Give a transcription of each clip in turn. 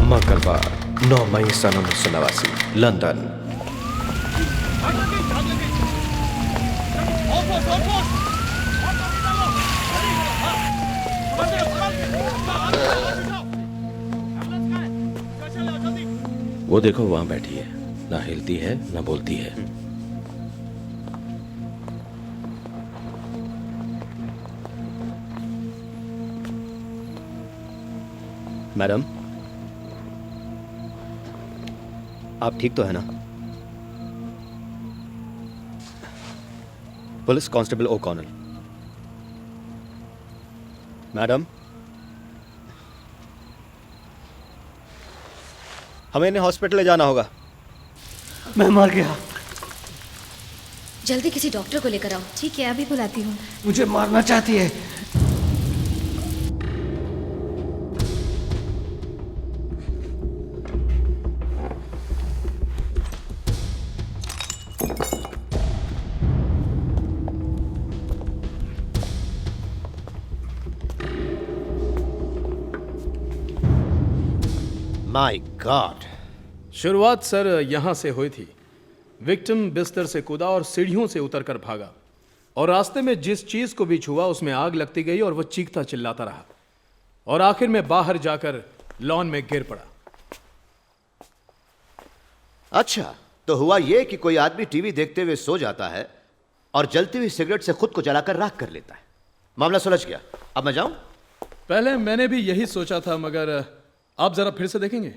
मंगलवार 9 मई सन 1989 लंदन। वो देखो वहां बैठी है, ना हिलती है ना बोलती है। मैडम, आप ठीक तो है ना? Police constable O'Connor. मैडम, हमें इन्हें हॉस्पिटल ले जाना होगा। मैं मर गया। जल्दी किसी डॉक्टर को लेकर आओ। ठीक है, अभी बुलाती हूँ। मुझे मारना चाहती है। My God! शुरुआत सर यहाँ से हुई थी। विक्टिम बिस्तर से कूदा और सीढ़ियों से उतरकर भागा, और रास्ते में जिस चीज को भी छुआ उसमें आग लगती गई और वो चीखता चिल्लाता रहा, और आखिर में बाहर जाकर लॉन में गिर पड़ा। अच्छा, तो हुआ ये कि कोई आदमी टीवी देखते हुए सो जाता है और जलती हुई सिगरेट से खुद को जलाकर राख कर लेता है। मामला सुलझ गया। अब मैं जाऊं? पहले मैंने भी यही सोचा था, मगर आप जरा फिर से देखेंगे।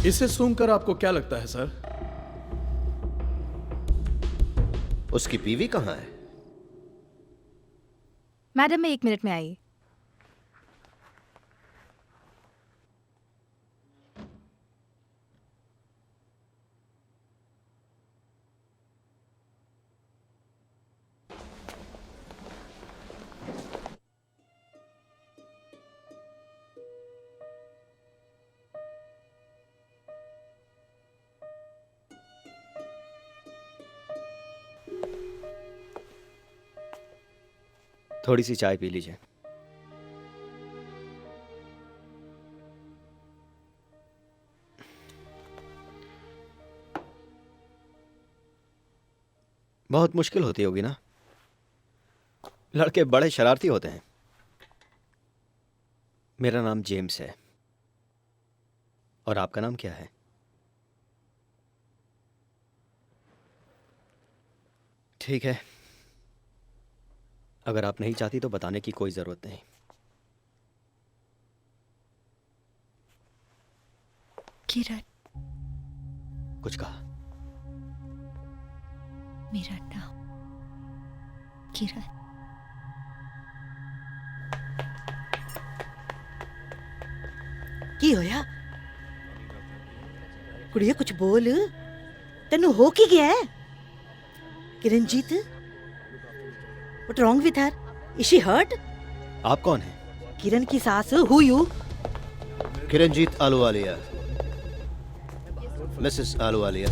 इसे सूंघकर आपको क्या लगता है सर? उसकी बीवी कहां है? मैडम, मैं 1 मिनट में आई। थोड़ी सी चाय पी लीजिए। बहुत मुश्किल होती होगी ना? लड़के बड़े शरारती होते हैं। मेरा नाम जेम्स है। और आपका नाम क्या है? ठीक है, अगर आप नहीं चाहती तो बताने की कोई जरूरत नहीं। किरण, कुछ कहा? मेरा नाम किरण। की होया? कुड़िए कुछ बोल, तेनू हो की गया है? Kiranjit, what wrong with her? Is she hurt? आप कौन हैं? किरण की सास, who you? Kiranjit Ahluwalia. Mrs Ahluwalia,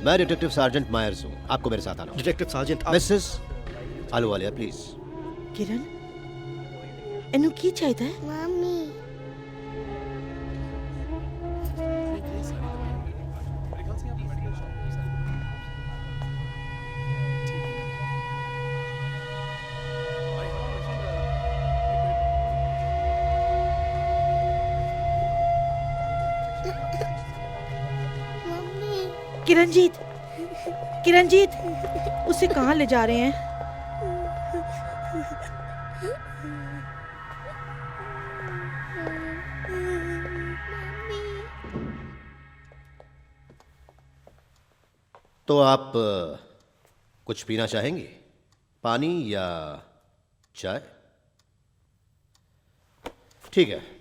मैं डिटेक्टिव सार्जेंट मायर्स हूं। आपको मेरे साथ आना। Detective sergeant Mrs Ahluwalia, please. Kiran, एनू की चाहिए है? मम्मी, किरणजीत, किरणजीत, उसे कहाँ ले जा रहे हैं? तो आप कुछ पीना चाहेंगी? पानी या चाय? ठीक है।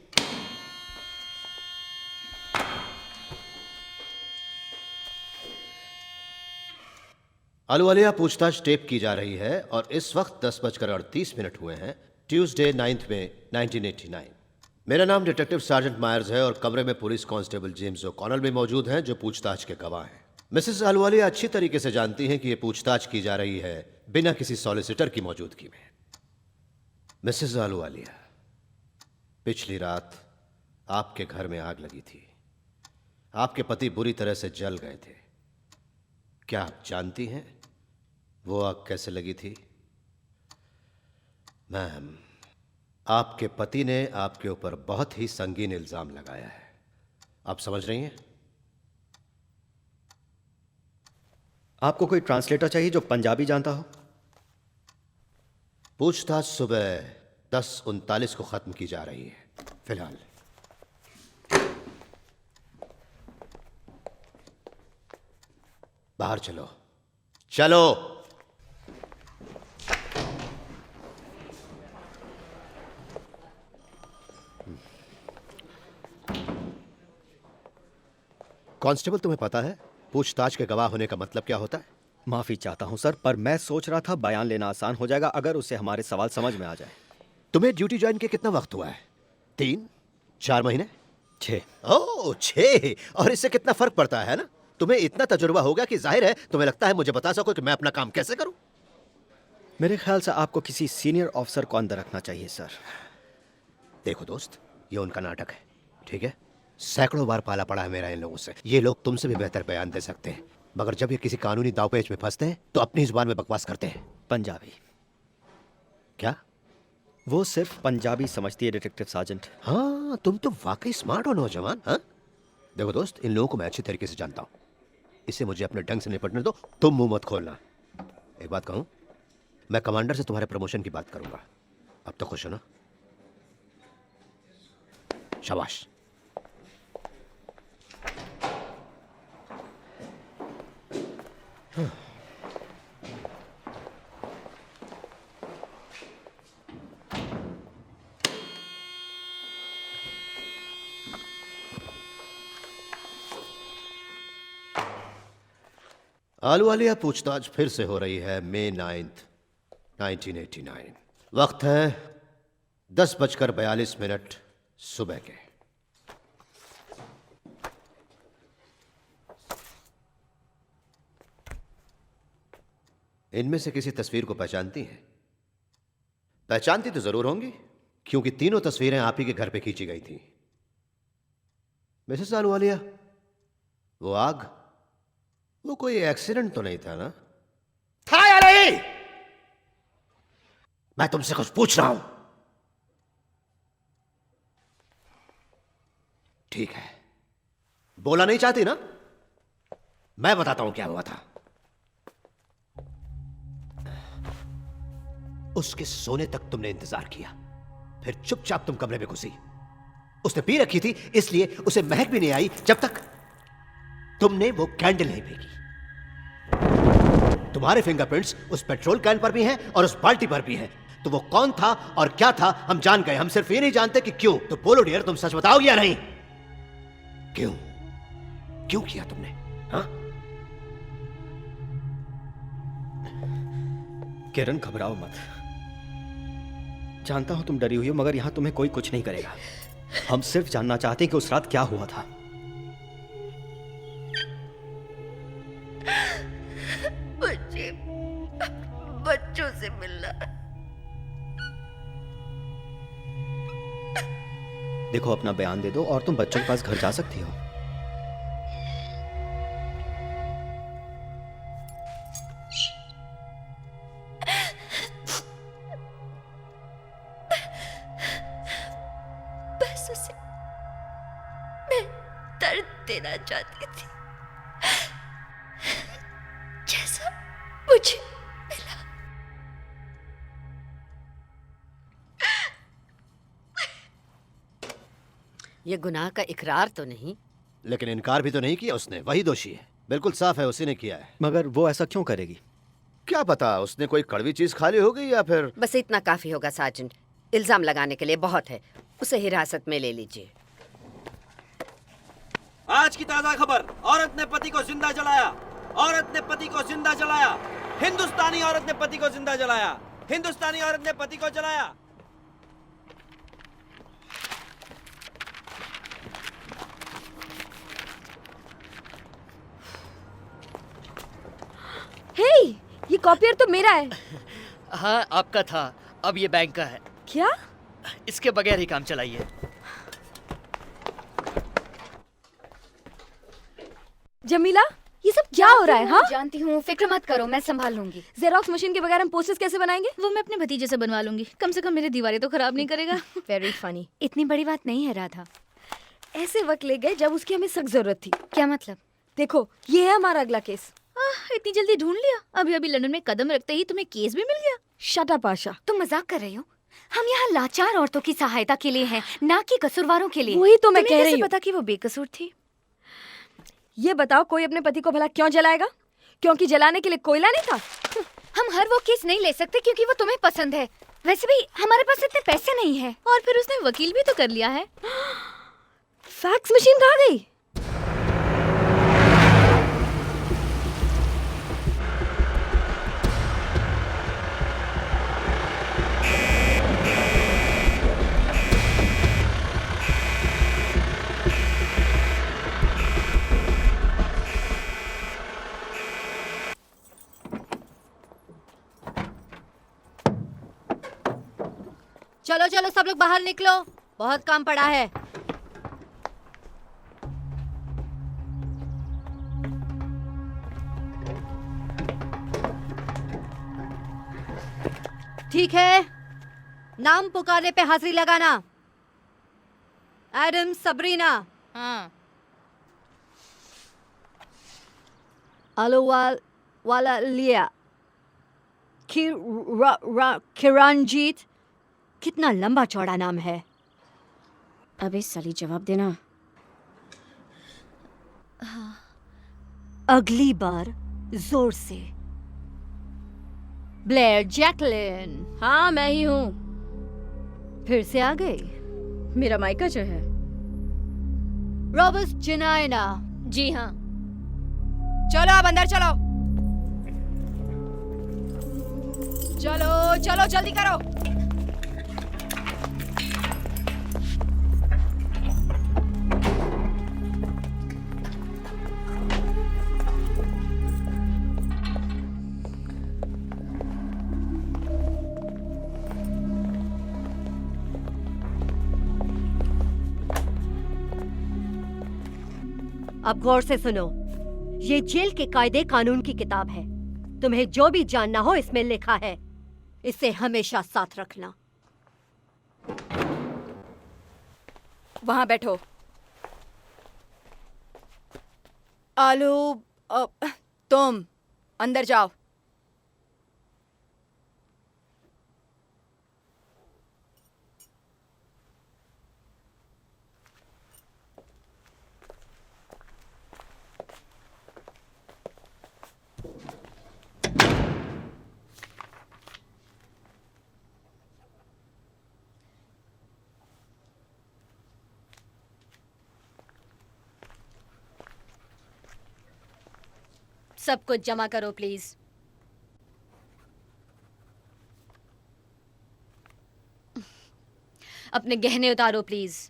आलूवालिया, पूछताछ टेप की जा रही है और इस वक्त 10:38 हुए हैं, ट्यूसडे 9 मई 1989। मेरा नाम डिटेक्टिव सार्जेंट मायर्स है और कमरे में पुलिस कांस्टेबल जेम्स ओ'कॉनर भी मौजूद हैं जो पूछताछ के गवाह हैं। मिसेस अहलुवालिया अच्छी तरीके से जानती हैं कि यह पूछताछ की जा रही है बिना किसी सॉलिसिटर की मौजूदगी में। मिसेस अहलुवालिया, पिछली रात आपके घर में आग लगी थी। आपके पति बुरी तरह से जल गए थे। क्या आप जानती हैं वो आग कैसे लगी थी? मैम, आपके पति ने आपके ऊपर बहुत ही संगीन इल्जाम लगाया है। आप समझ रही हैं? आपको कोई ट्रांसलेटर चाहिए जो पंजाबी जानता हो? पूछताछ सुबह 10:39 को खत्म की जा रही है। फिलहाल बाहर चलो, चलो। कांस्टेबल, तुम्हें पता है पूछताछ के गवाह होने का मतलब क्या होता है? माफी चाहता हूं सर, पर मैं सोच रहा था बयान लेना आसान हो जाएगा अगर उसे हमारे सवाल समझ में आ जाए। तुम्हें ड्यूटी ज्वाइन के कितना वक्त हुआ है? 3-4 महीने? 6। ओह, 6। और इससे कितना फर्क पड़ता है ना? तुम्हें इतना तजुर्बा हो गया कि जाहिर है तुम्हें लगता है मुझे बता सको कि मैं अपना काम कैसे करूं। मेरे ख्याल से आपको किसी सीनियर ऑफिसर को अंदर रखना चाहिए सर। देखो दोस्त, ये उनका नाटक है, ठीक है? सैकड़ों बार पाला पड़ा है मेरा इन लोगों से। ये लोग तुमसे भी बेहतर बयान दे सकते हैं, मगर जब ये किसी कानूनी दावपेच में फंसते हैं तो अपनी जुबान में बकवास करते हैं। पंजाबी? क्या? वो सिर्फ पंजाबी समझती है डिटेक्टिव सार्जेंट। हाँ, तुम तो वाकई स्मार्ट हो नौजवान। हाँ, देखो दोस्त, इन लोगों को मैं अच्छी तरीके से जानता हूं। इसे मुझे अपने ढंग से निपटने दो, तुम मुंह मत खोलना। एक बात कहूं, मैं कमांडर से तुम्हारे प्रमोशन की बात करूंगा। अब तो खुश हो ना? शाबाश। आलूवालिया पूछताछ फिर से हो रही है। मई 9, 1989। वक्त है 10:42 सुबह के। इनमें से किसी तस्वीर को पहचानती हैं? पहचानती तो जरूर होंगी, क्योंकि तीनों तस्वीरें आप ही के घर पे खींची गई थी। मिसेस आलूवालिया, वो आग, वो कोई एक्सीडेंट तो नहीं था ना? था या नहीं? मैं तुमसे कुछ पूछ रहा हूं। ठीक है, बोला नहीं चाहती ना? मैं बताता हूं क्या हुआ था। उसके सोने तक तुमने इंतजार किया, फिर चुपचाप तुम कमरे में घुसी। उसने पी रखी थी, इसलिए उसे महक भी नहीं आई जब तक तुमने वो कैंडल नहीं फेंकी। तुम्हारे फिंगरप्रिंट्स उस पेट्रोल कैन पर भी हैं और उस बाल्टी पर भी हैं। तो वो कौन था और क्या था हम जान गए। हम सिर्फ ये नहीं जानते कि क्यों। तो बोलो डियर, तुम सच बताओगे या नहीं? क्यों? क्यों किया तुमने? हाँ? किरण, घबराओ मत। जानता हूं तुम डरी हुई हो, मगर यहां तुम्हें कोई कुछ नहीं करेगा। हम सिर्फ जानना चाहते हैं कि उस रात क्या हुआ था। मुझे बच्चों से मिलना। देखो, अपना बयान दे दो और तुम बच्चों के पास घर जा सकती हो। बस उसे मैं दर्द देना चाहती थी, जैसा मुझे मिला। ये गुनाह का इकरार तो नहीं? लेकिन इनकार भी तो नहीं किया उसने। वही दोषी है, बिल्कुल साफ है, उसी ने किया है। मगर वो ऐसा क्यों करेगी? क्या पता, उसने कोई कड़वी चीज खा ली होगी या फिर। बस इतना काफी होगा सार्जेंट। इल्जाम लगाने के लिए बहुत है। उसे हिरासत में ले लीजिए। आज की ताजा खबर, औरत ने पति को जिंदा जलाया। औरत ने पति को जिंदा जलाया। हिंदुस्तानी औरत ने पति को जिंदा जलाया। हिंदुस्तानी औरत ने पति को जलाया। हे, ये कॉपियर तो मेरा है। हाँ आपका था, अब ये बैंक का है। क्या? इसके बगैर ही काम चलाइए। जमीला, ये सब क्या हो रहा है? हाँ, जानती हूँ, फिक्र मत करो, मैं संभाल लूंगी। जेरोक्स मशीन के बगैर हम पोस्टर्स कैसे बनाएंगे? वो मैं अपने भतीजे से बनवा लूंगी, कम से कम मेरी दीवारें तो खराब नहीं करेगा। Very funny. इतनी बड़ी बात नहीं है राधा। ऐसे वक्त ले गए जब उसकी हमें सख्त जरूरत थी। क्या मतलब? देखो, ये है हमारा अगला केस। इतनी जल्दी ढूंढ लिया? अभी अभी लंदन में कदम रखते ही तुम्हें केस भी मिल गया? शट अप आशा। तुम मजाक कर रही हो? हम यहाँ लाचार औरतों की सहायता के लिए हैं, ना कि कसूरवारों के लिए। वही तो मैं तुम्हें कह रही कैसे हूँ। पता कि वो बेकसूर थी? ये बताओ, कोई अपने पति को भला क्यों जलाएगा? क्योंकि जलाने के लिए कोयला नहीं था? हम हर वो केस नहीं ले सकते क्योंकि वो तुम्हें पसंद है। वैसे भी हमारे पास इतने पैसे नहीं है। और फिर उसने वकील भी तो कर लिया है। फैक्स मशीन कहाँ गई? चलो चलो सब लोग बाहर निकलो, बहुत काम पड़ा है। ठीक है, नाम पुकारने पे हाजिरी लगाना। Adam, Sabrina. हाँ। वाला लिया। किरणजीत। कितना लंबा चौड़ा नाम है। अबे साली, जवाब देना। अगली बार जोर से। Blair Jacqueline. हाँ, मैं ही हूँ। फिर से आ गई। मेरा मायका जो है। रॉबर्ट जिनाइना। जी हाँ। चलो अब अंदर चलो। चलो चलो जल्दी करो। अब गौर से सुनो, ये जेल के कायदे कानून की किताब है। तुम्हें जो भी जानना हो इसमें लिखा है, इसे हमेशा साथ रखना। वहां बैठो। आलू, तुम अंदर जाओ। सब कुछ जमा करो प्लीज। अपने गहने उतारो प्लीज।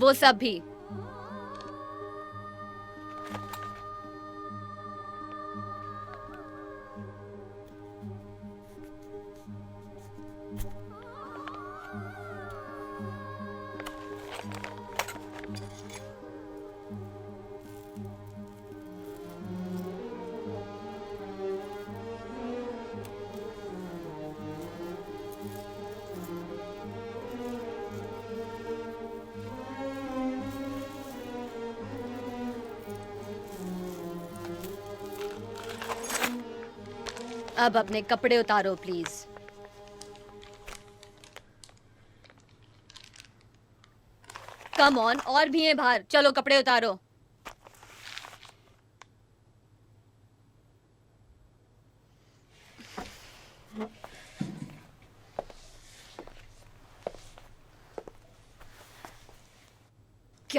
वो सब भी। अब अपने कपड़े उतारो प्लीज। कम ऑन, और भी हैं बाहर। चलो कपड़े उतारो।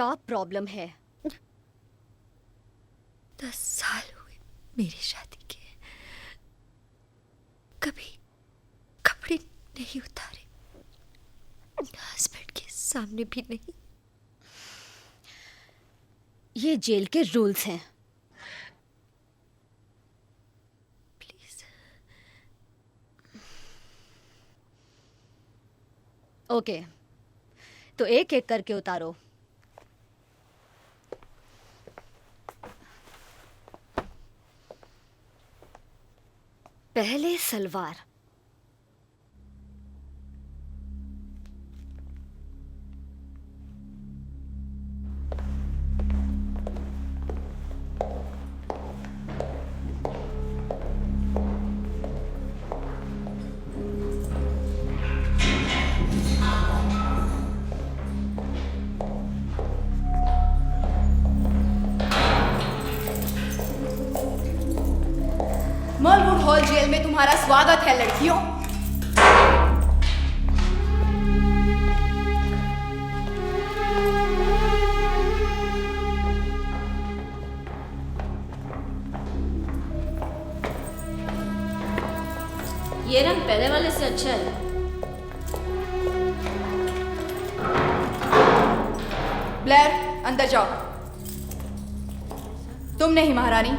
क्या प्रॉब्लम है? 10 साल हुए मेरी शादी के, कभी कपड़े नहीं उतारे, हस्बैंड के सामने भी नहीं। ये जेल के रूल्स हैं। प्लीज। ओके, तो एक एक करके उतारो। पहले सलवार, मलवुड हॉल जेल में तुम्हारा स्वागत है लड़कियों। ये रंग पहले वाले से अच्छा है। ब्लेयर, अंदर जाओ। तुम नहीं महारानी,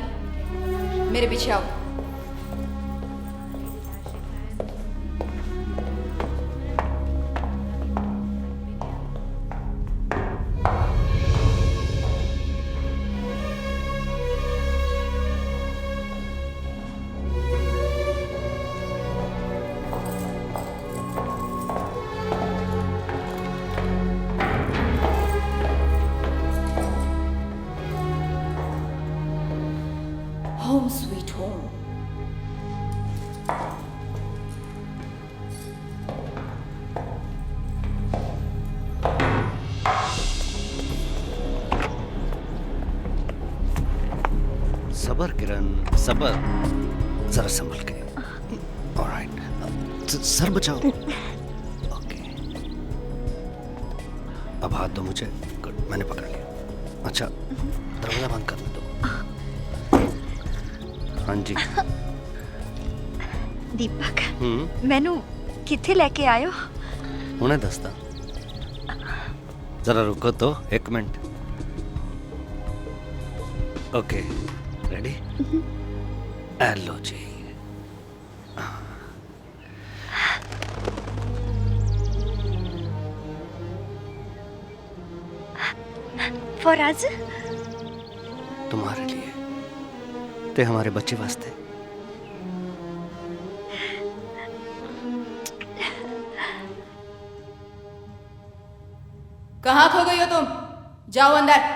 मेरे पीछे आओ। Home sweet home. सबर किरण, सबर, जरा संभल के। ऑलराइट, सर बचाओ। ओके, अब हाथ दो मुझे। गुड, मैंने पकड़ लिया। अच्छा, दरवाजा बंद करने दो। हाँ जी। दीपक, मैनू किथे लेके आयो? उन्हें दसता, जरा रुको तो 1 मिनट। Okay, ready? हेलो जी। फौराज, तुम्हारे लिए, ते हमारे बच्चे वास्ते। कहाँ खो गई हो तुम? जाओ अंदर।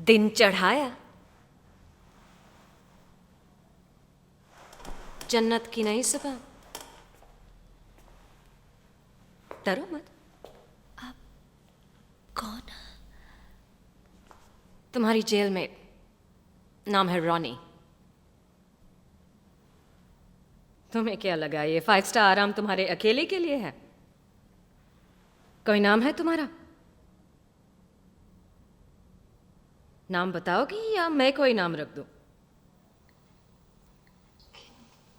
दिन चढ़ाया, जन्नत की नई सुबह। डरो मत। आप कौन? तुम्हारी जेल में नाम है रॉनी। तुम्हें क्या लगा ये 5 स्टार आराम तुम्हारे अकेले के लिए है? कोई नाम है तुम्हारा? नाम बताओगी या मैं कोई नाम रख दूं?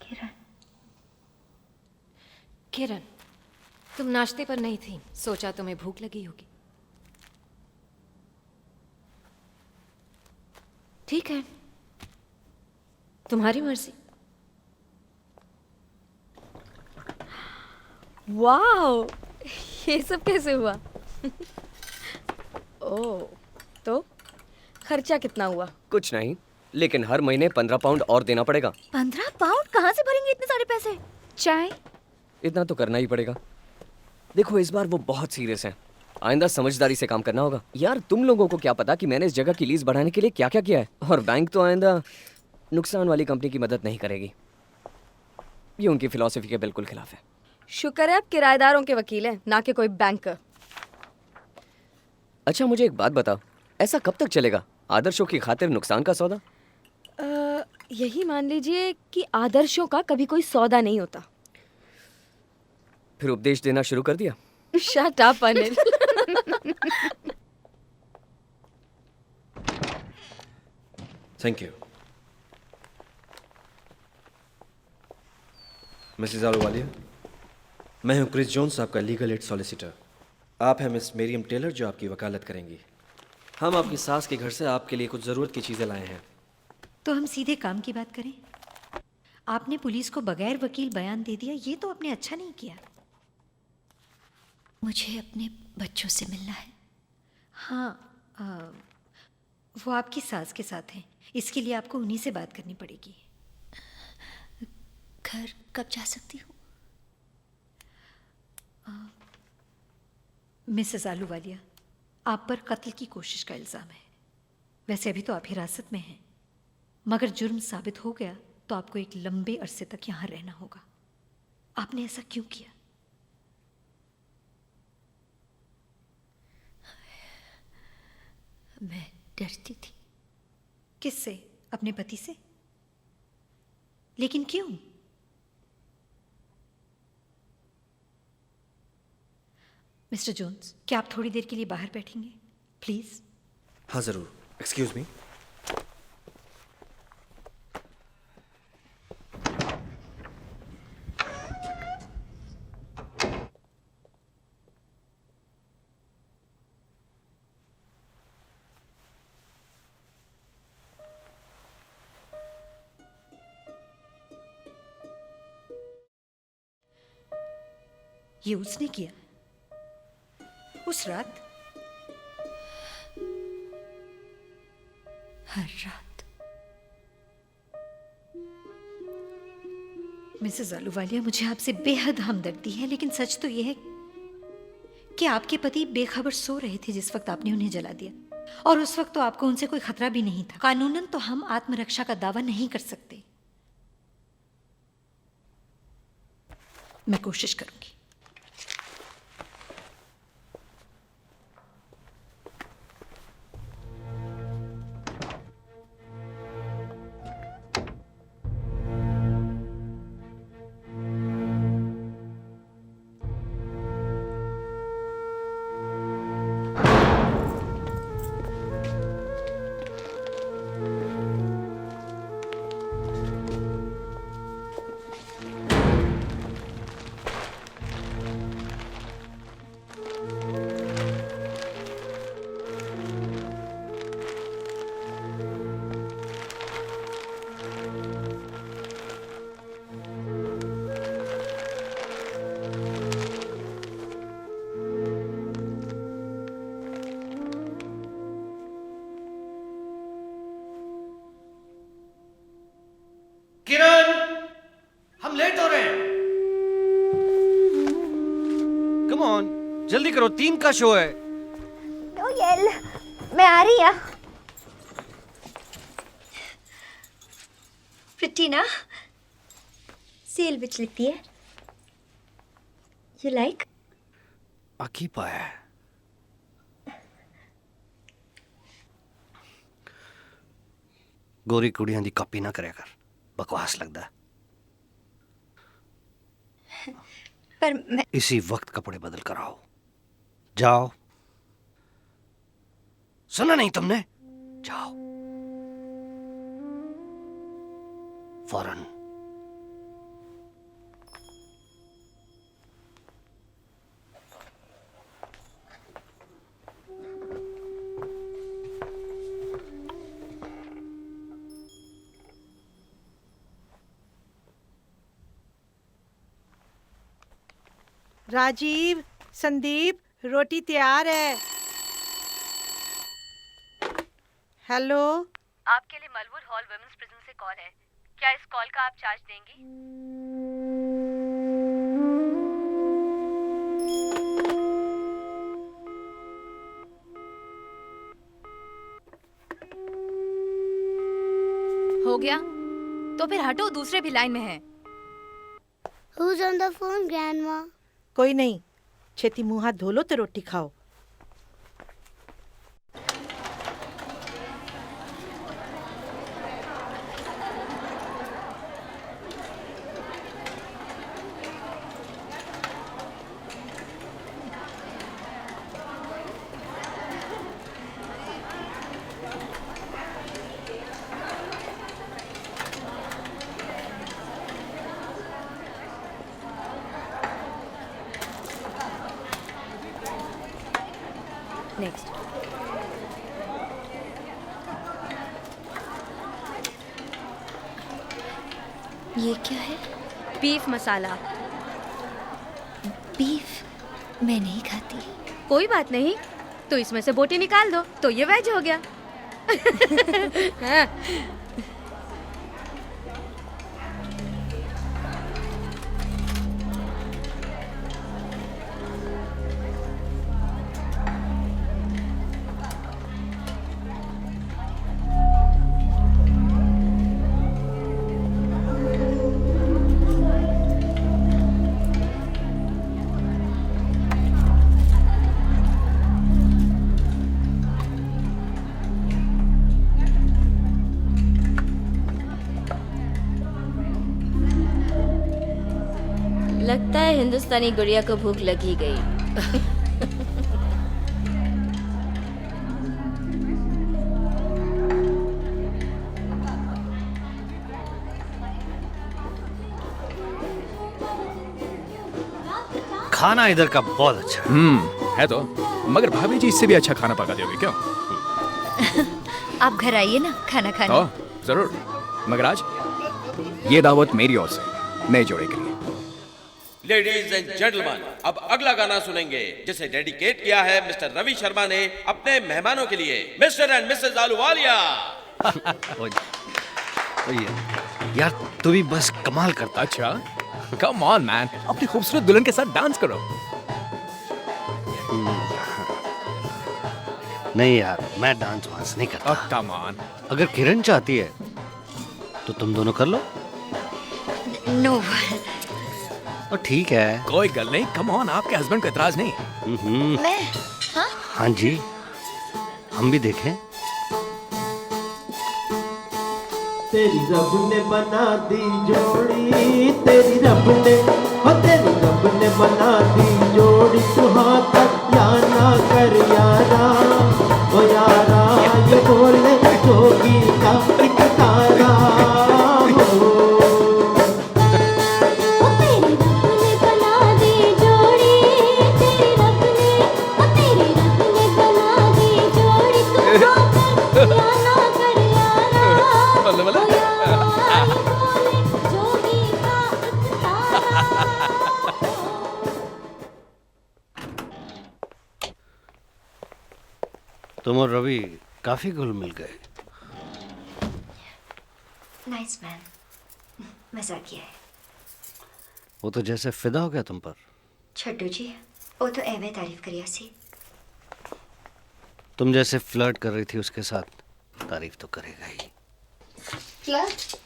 किरण। किरण, तुम नाश्ते पर नहीं थी, सोचा तुम्हें भूख लगी होगी। ठीक है, तुम्हारी मर्जी। वाओ, ये सब कैसे हुआ? ओह, तो खर्चा कितना हुआ? कुछ नहीं, लेकिन हर महीने 15 पाउंड और देना पड़ेगा। 15 पाउंड कहाँ से भरेंगे इतने सारे पैसे? चाय? इतना तो करना ही पड़ेगा। देखो इस बार वो बहुत सीरियस हैं। आइंदा समझदारी से काम करना होगा। यार तुम लोगों को क्या पता कि मैंने इस जगह की लीज बढ़ाने के लिए क्या क्या किया है। और बैंक तो आइंदा नुकसान वाली कंपनी की मदद नहीं करेगी। ये उनकी फिलॉसफी के बिल्कुल खिलाफ है। शुक्र है आप किराएदारों के वकील हैं, ना कि कोई बैंकर। अच्छा मुझे एक बात बताओ, ऐसा कब तक चलेगा? आदर्शों की खातिर नुकसान का सौदा? यही मान लीजिए कि आदर्शों का कभी कोई सौदा नहीं होता। फिर उपदेश देना शुरू कर दिया? Shut up Anil. Thank you. Mrs Ahluwalia, मैं हूं क्रिस जोन्स, आपका लीगल एड सॉलिसिटर। आप हैं मिस मेरियम टेलर जो आपकी वकालत करेंगी। हम आपकी सास के घर से आपके लिए कुछ ज़रूरत की चीज़ें लाए हैं। तो हम सीधे काम की बात करें। आपने पुलिस को बगैर वकील बयान दे दिया, ये तो आपने अच्छा नहीं किया। मुझे अपने बच्चों से मिलना है। हाँ, वो आपकी सास के साथ हैं, इसके लिए आपको उन्हीं से बात करनी पड़ेगी। घर कब जा सकती हूँ? मिसेस आलूवालिया, आप पर कत्ल की कोशिश का इल्ज़ाम है। वैसे अभी तो आप हिरासत में हैं, मगर जुर्म साबित हो गया तो आपको एक लंबे अरसे तक यहाँ रहना होगा। आपने ऐसा क्यों किया? मैं डरती थी। किससे? अपने पति से? लेकिन क्यों? मिस्टर जोन्स, क्या आप थोड़ी देर के लिए बाहर बैठेंगे प्लीज? हाँ ज़रूर। Excuse me. ये उसने किया उस रात? हर रात। मिसेस आलूवालिया, मुझे आपसे बेहद हमदर्दी है, लेकिन सच तो यह है कि आपके पति बेखबर सो रहे थे जिस वक्त आपने उन्हें जला दिया, और उस वक्त तो आपको उनसे कोई खतरा भी नहीं था। कानूनन तो हम आत्मरक्षा का दावा नहीं कर सकते। मैं कोशिश करूंगी। किरण, हम लेट हो रहे हैं। कम ऑन, जल्दी करो, 3 का शो है। नोएल, मैं आ रही हूँ। प्रिटीना, सेल विच लिखती है। You like? आकी पाया है। गोरी कुड़ियां दी कॉपी ना करे कर, बकवास लगता है। पर मैं इसी वक्त कपड़े बदल कर आओ। जाओ। सुना नहीं तुमने? जाओ फौरन। राजीव, संदीप, रोटी तैयार है। हेलो, आपके लिए मलबूर हॉल वुमेन्स प्रिजन से कॉल है। क्या इस कॉल का आप चार्ज देंगी? हो गया? तो फिर हटो, दूसरे भी लाइन में हैं। Who's on the phone, Grandma? कोई नहीं, छेती मुंह हाथ धो लो तो रोटी खाओ। नेक्स्ट। ये क्या है? बीफ मसाला। बीफ मैं नहीं खाती। कोई बात नहीं, तो इसमें से बोटी निकाल दो तो ये वेज हो गया। हाँ। लगता है हिंदुस्तानी गुड़िया को भूख लगी गई। खाना इधर का बहुत अच्छा है तो, मगर भाभी जी इससे भी अच्छा खाना पकाते होगे क्यों? आप घर आइए ना खाना खाने। तो जरूर, मगर आज ये दावत मेरी ओर से नए जोड़े के लिए। लेडीज एंड जेंटलमैन, अब अगला गाना सुनेंगे जिसे डेडिकेट किया है मिस्टर रवि शर्मा ने अपने मेहमानों के लिए, मिस्टर एंड मिसेस आलूवालिया। यार तू भी बस कमाल करता। अच्छा, कम ऑन मैन, अपनी खूबसूरत दुल्हन के साथ डांस करो। नहीं यार, मैं डांस वांस नहीं करता। Come on. अगर किरण चाहती है तो तुम दोनों कर लो। नो। और ठीक है, कोई गल नहीं, कम ऑन, आपके हस्बैंड को एतराज नहीं। मैं? हाँ? हाँ जी, हम भी देखें। तेरी रब ने बना दी जोड़ी, तेरी रब ने, हो तेरी रब ने बना दी जोड़ी, तू हाँ तक या ना कर यारा, ओ यारा ये बोले जोगी का एक तारा हो। तुम और रवि काफी घुल मिल गए। नाइस मैन, मजाक किया है। वो तो जैसे फिदा हो गया तुम पर। छोटू जी, वो तो एवे तारीफ करिया सी। तुम जैसे फ्लर्ट कर रही थी उसके साथ, तारीफ तो करेगा ही। फ्लर्ट?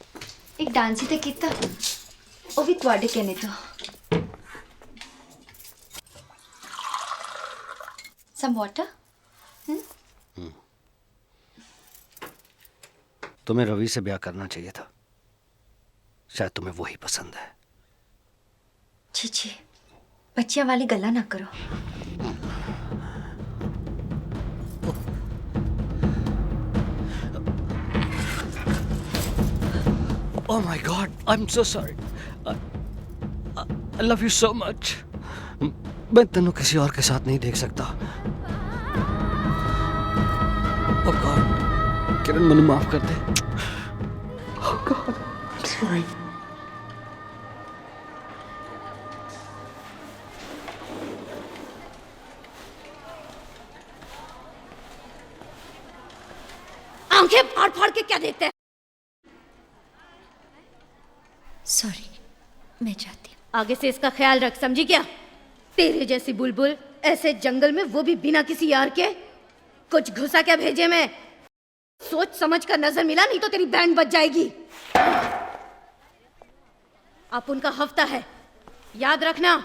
एक डांस ही तो किया, वो भी तुहाडे कहने तो। Some water? तुम्हें रवि से ब्याह करना चाहिए था, शायद तुम्हें वही पसंद है। छी छी, बच्चियां वाली गल्ला ना करो। Oh my God, I'm so sorry. I love you so much. मैं तेनों किसी और के साथ नहीं देख सकता। Oh God, किरण मैंने माफ कर दे। Oh God, I'm sorry. आंखें फाड़ फाड़ के क्या देखते हैं? सॉरी, मैं चाहती हूँ। आगे से इसका ख्याल रख, समझी क्या? तेरे जैसी बुलबुल ऐसे जंगल में, वो भी बिना किसी यार के, कुछ घुसा क्या भेजे मैं? सोच समझ कर नजर मिला, नहीं तो तेरी बैंड बज जाएगी। आप उनका हफ्ता है, याद रखना,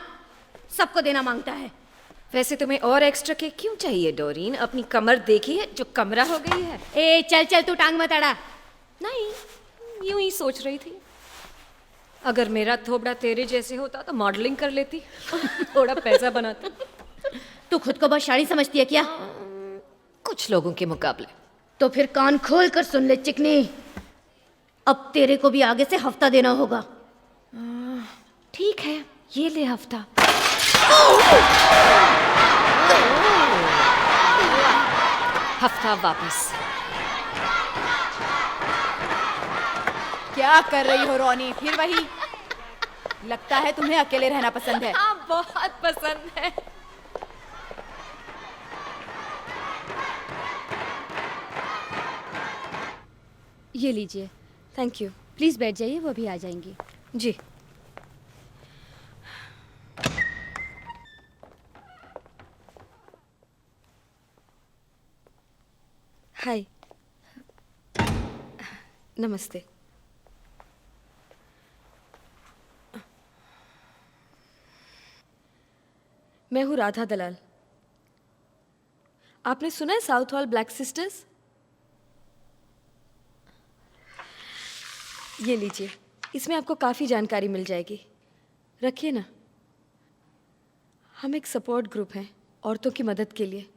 सबको देना मांगता है। वैसे तुम्हें और एक्स्ट्रा केक क्यों चाहिए डोरीन? अपनी कमर देखी है जो कमरा हो गई है। ए चल चल, तू टांग मत अड़ा। नहीं, यूं ही सोच रही थी, अगर मेरा थोबड़ा तेरे जैसे होता तो मॉडलिंग कर लेती, थोड़ा पैसा बनाती। तू खुद को बहुत शाड़ी समझती है क्या? कुछ लोगों के मुकाबले। तो फिर कान खोल कर सुन ले चिकनी, अब तेरे को भी आगे से हफ्ता देना होगा। ठीक है, ये ले हफ्ता। हफ्ता वापस। क्या कर रही हो रोनी? फिर वही? लगता है तुम्हें अकेले रहना पसंद है। हाँ, बहुत पसंद है। ये लीजिए। Thank you. प्लीज बैठ जाइए, वो भी आ जाएंगी। जी। हाय। नमस्ते। मैं हूँ राधा दलाल। आपने सुना है साउथ हॉल ब्लैक सिस्टर्स? ये लीजिए, इसमें आपको काफ़ी जानकारी मिल जाएगी। रखिए ना। हम एक सपोर्ट ग्रुप हैं औरतों की मदद के लिए।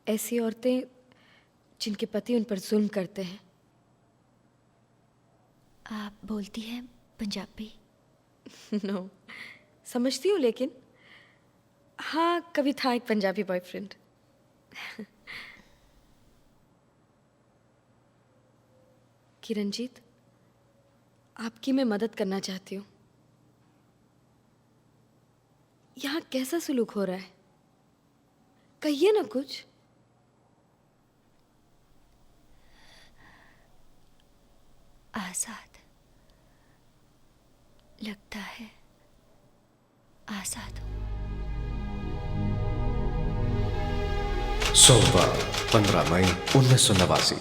ऐसी औरतें जिनके पति उन पर जुल्म करते हैं। आप बोलती हैं पंजाबी? नो, समझती हूँ, लेकिन हाँ, कभी था एक पंजाबी बॉयफ्रेंड। किरणजीत, आपकी मैं मदद करना चाहती हूँ। यहाँ कैसा सुलूक हो रहा है? कहिए ना कुछ। आजाद लगता है, आजाद हूँ। सोमवार 15 मई 1989।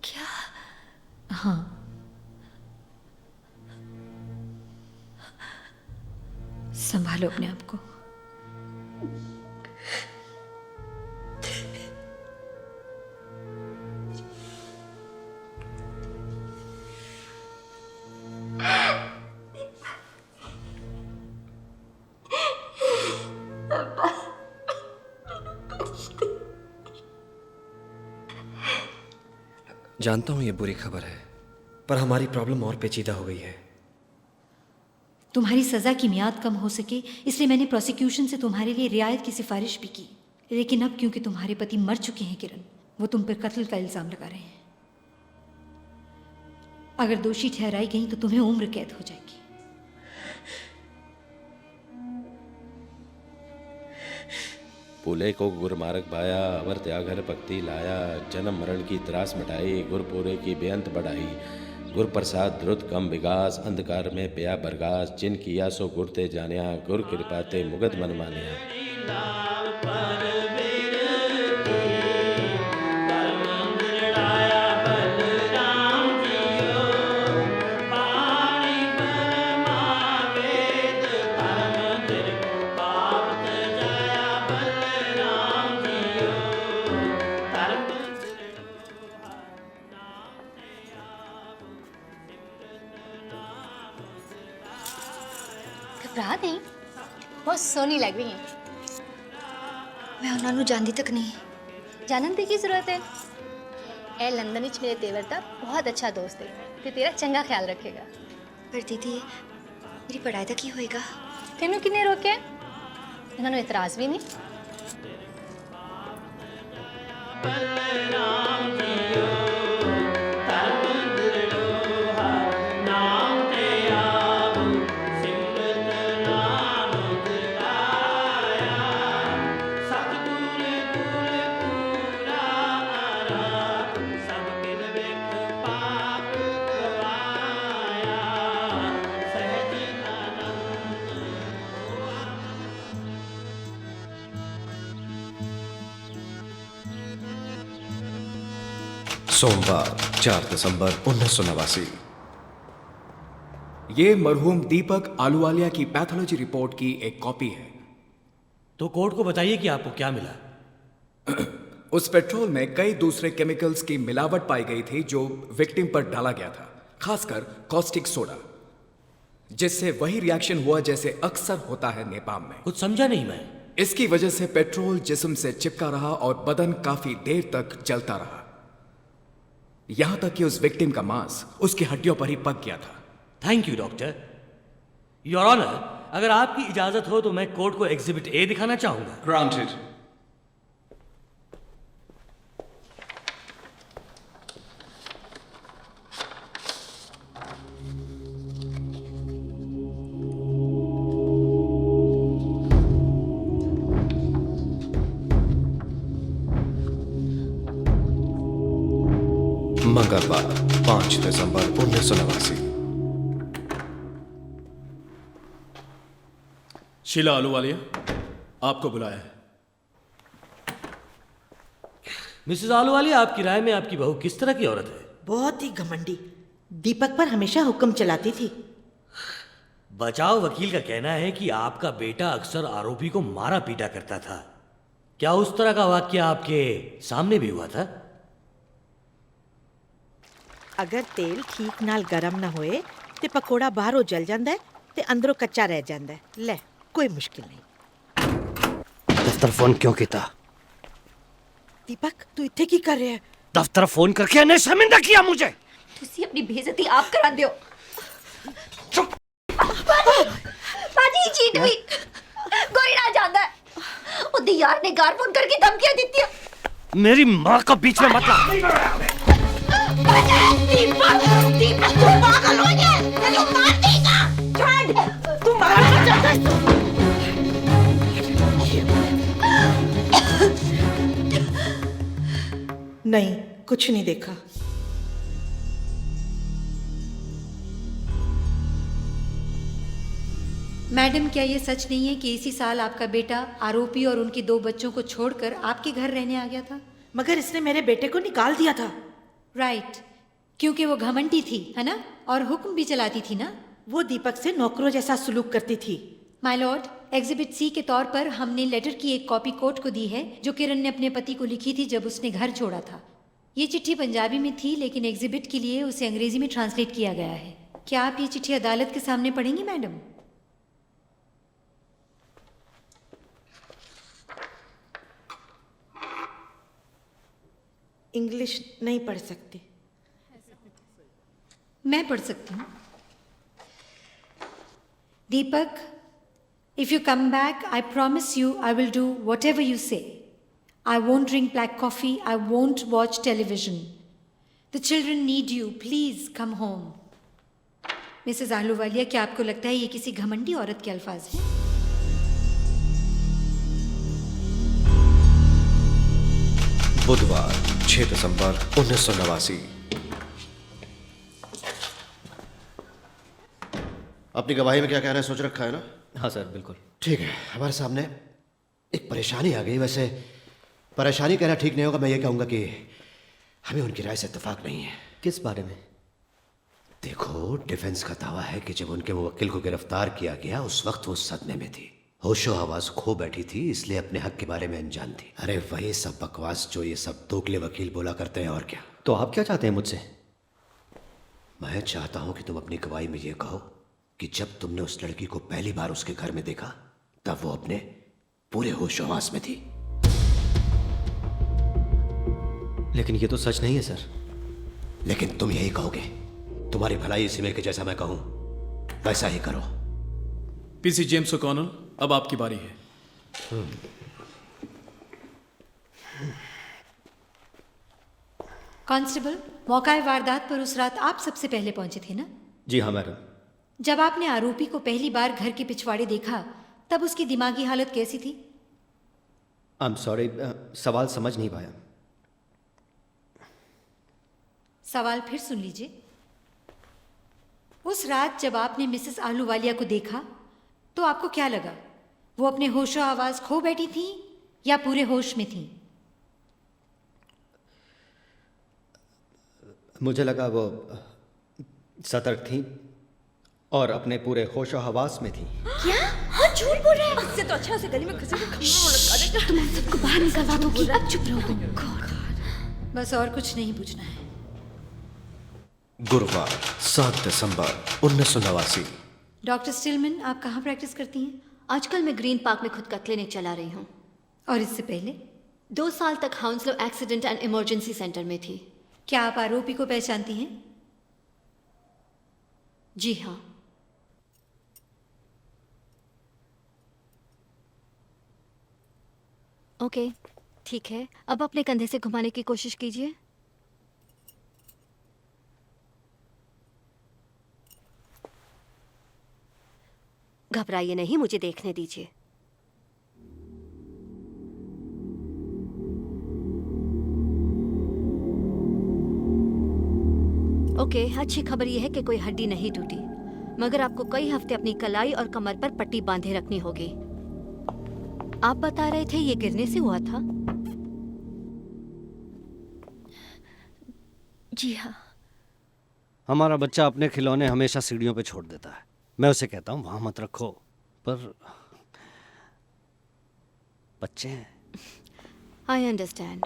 क्या? हाँ, संभालो अपने आप को। जानता हूं ये बुरी खबर है, पर हमारी प्रॉब्लम और पेचीदा हो गई है। तुम्हारी सजा की मियाद कम हो सके इसलिए मैंने प्रोसिक्यूशन से तुम्हारे लिए रियायत की सिफारिश भी की, लेकिन अब क्योंकि तुम्हारे पति मर चुके हैं किरण, वो तुम पर कत्ल का इल्जाम लगा रहे हैं। अगर दोषी ठहराई गई तो तुम्हें उम्र कैद हो जाएगी। पूले को गुरमार्ग पाया, अवर त्यागर भक्ति लाया, जन्म मरण की त्रास मिटाई, गुरपुरे की बेअंत बढ़ाई, गुर प्रसाद द्रुत कम विगास, अंधकार में पया बरगास, जिन किया सो गुरते जानिया, गुर कृपाते मुगत मन मानिया। घबरा नहीं, बहुत सोहनी लग रही है। मैं उन्होंने जानती तक नहीं। जानन दी की जरूरत है? ए लंदन विच मेरे तेवर दा बहुत अच्छा दोस्त है ते तेरा चंगा ख्याल रखेगा। पर दीदी, मेरी पढ़ाई तक ही होएगा। तेनू किन्ने रोके? इन्होंने इतराज भी नहीं। सोमवार 4 दिसंबर 1989। ये मरहूम दीपक आलूवालिया की पैथोलॉजी रिपोर्ट की एक कॉपी है। तो कोर्ट को बताइए कि आपको क्या मिला। उस पेट्रोल में कई दूसरे केमिकल्स की मिलावट पाई गई थी जो विक्टिम पर डाला गया था, खासकर कॉस्टिक सोडा, जिससे वही रिएक्शन हुआ जैसे अक्सर होता है नेपाम में। कुछ समझा नहीं मैं। इसकी वजह से पेट्रोल जिस्म से चिपका रहा और बदन काफी देर तक जलता रहा, यहां तक कि उस विक्टिम का मांस उसकी हड्डियों पर ही पक गया था। Thank you doctor. Your honour, अगर आपकी इजाजत हो तो मैं कोर्ट को एग्जिबिट ए दिखाना चाहूंगा। ग्रांटेड। मंगलवार 5 दिसंबर 1989। शीला आलूवालिया, आपको बुलाया है। मिसेस आलूवालिया, आपकी राय में आपकी बहू किस तरह की औरत है? बहुत ही घमंडी, दीपक पर हमेशा हुक्म चलाती थी। बचाव वकील का कहना है कि आपका बेटा अक्सर आरोपी को मारा पीटा करता था। क्या उस तरह का वाक्य आपके सामने भी हुआ था? अगर तेल ठीक नाल गरम ना होए ते पकोड़ा बाहरों जल जांदा है ते अंदरों कच्चा रह जांदा है। ले, कोई मुश्किल नहीं। दफ्तर फोन क्यों किया? दीपक, तू इत्थे की कर रहा है? दफ्तर फोन करके इन्हें शर्मिंदा किया मुझे। तुसी अपनी बेइज्जती आप करा दियो। चुप। पाजी चीट हुई। कोई ना जानदा है। ओदी यार ने गार फोन करके धमकियां दी थी। मेरी माँ का बीच में मत ला। दीपक, दीपक तू पागल हो गया? तेरे को मार देगा। छोड़, तू मारना चाहता है? नहीं, कुछ नहीं देखा। मैडम, क्या ये सच नहीं है कि इसी साल आपका बेटा आरोपी और उनके 2 बच्चों को छोड़कर आपके घर रहने आ गया था? मगर इसने मेरे बेटे को निकाल दिया था। राइट, क्योंकि वो घमंडी थी, है ना? और हुक्म भी चलाती थी ना? वो दीपक से नौकरों जैसा सुलूक करती थी। माय लॉर्ड, एग्जिबिट सी के तौर पर हमने लेटर की एक कॉपी कोर्ट को दी है जो किरण ने अपने पति को लिखी थी जब उसने घर छोड़ा था। ये चिट्ठी पंजाबी में थी लेकिन एग्जिबिट के लिए उसे अंग्रेजी में ट्रांसलेट किया गया है। क्या आप ये चिट्ठी अदालत के सामने पढ़ेंगी मैडम? इंग्लिश नहीं पढ़ सकती। मैं पढ़ सकती हूँ। दीपक, if you come back, I promise you I will do whatever you say. I won't drink black coffee. I won't watch television. The children need you. Please come home. Mrs Ahluwalia, क्या आपको लगता है ये किसी घमंडी औरत के अल्फाज हैं? बुधवार 6 दिसंबर 1989। अपनी गवाही में क्या कहना है सोच रखा है ना? हाँ सर, बिल्कुल। ठीक है, हमारे सामने एक परेशानी आ गई। वैसे परेशानी कहना ठीक नहीं होगा, मैं ये कहूंगा कि हमें उनकी राय से इत्तेफाक नहीं है। किस बारे में? देखो, डिफेंस का दावा है कि जब उनके मुवक्किल को गिरफ्तार किया गया उस वक्त वो सदमे में थी, होशो हवास खो बैठी थी, इसलिए अपने हक के बारे में अनजान थी। अरे वही सब बकवास जो ये सब दोगले वकील बोला करते हैं, और क्या। तो आप क्या चाहते हैं मुझसे? मैं चाहता हूं कि तुम अपनी गवाही में ये कहो कि जब तुमने उस लड़की को पहली बार उसके घर में देखा तब वो अपने पूरे होश हवास में थी। लेकिन ये तो सच नहीं है सर। लेकिन तुम यही कहोगे। तुम्हारी भलाई इसी में कि जैसा मैं कहूं वैसा ही करो। पीसी जेम्स ओ'कॉनल, अब आपकी बारी है। कांस्टेबल, मौका वारदात पर उस रात आप सबसे पहले पहुंचे थे ना? जी हाँ मैडम। जब आपने आरोपी को पहली बार घर के पिछवाड़े देखा तब उसकी दिमागी हालत कैसी थी? आई एम सॉरी, सवाल समझ नहीं पाया। सवाल फिर सुन लीजिए। उस रात जब आपने मिसेस आलूवालिया को देखा तो आपको क्या लगा? वो अपने होशो आवाज खो बैठी थी या पूरे होश में थी? मुझे लगा वो सतर्क थी और अपने पूरे होशो हवास में थी। क्या? हाँ, झूठ बोल रहे हैं। इससे तो अच्छा से गली में घुसे के तुम हम सबको बाहर निकलवा दोगी। अब चुप रहो तुम। बस और कुछ नहीं पूछना है। गुरुवार 7 दिसंबर 1989। डॉक्टर स्टिलमैन, आप कहाँ प्रैक्टिस करती हैं? आजकल मैं ग्रीन पार्क में खुद का क्लिनिक चला रही हूँ। और इससे पहले? 2 साल तक हाउंसलो एक्सीडेंट एंड इमरजेंसी सेंटर में थी। क्या आप आरोपी को पहचानती हैं? जी हाँ। ओके, ठीक है। अब अपने कंधे से घुमाने की कोशिश कीजिए। घबराइए नहीं, मुझे देखने दीजिए। ओके, अच्छी खबर यह है कि कोई हड्डी नहीं टूटी, मगर आपको कई हफ्ते अपनी कलाई और कमर पर पट्टी बांधे रखनी होगी। आप बता रहे थे ये गिरने से हुआ था? जी हाँ। हमारा बच्चा अपने खिलौने हमेशा सीढ़ियों पे छोड़ देता है। मैं उसे कहता हूँ वहां मत रखो, पर बच्चे हैं। I understand.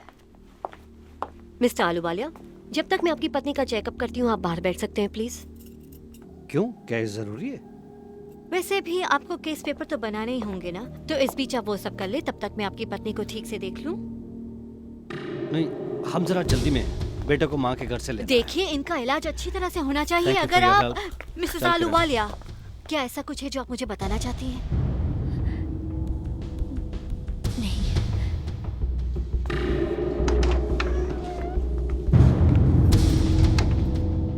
मिस्टर आलूवालिया, जब तक मैं आपकी पत्नी का चेकअप करती हूँ आप बाहर बैठ सकते हैं प्लीज। क्यों, क्या ये जरूरी है? वैसे भी आपको केस पेपर तो बनाने ही होंगे ना, तो इस बीच आप वो सब कर ले, तब तक मैं आपकी पत्नी को ठीक से देख लूं। नहीं, हम जरा जल्दी में हैं। बेटे को माँ के घर से ले। देखिए, इनका इलाज अच्छी तरह से होना चाहिए। Thank you अगर for your आप help. Mrs Thank you. Ahluwalia, क्या ऐसा कुछ है जो आप मुझे बताना चाहती हैं?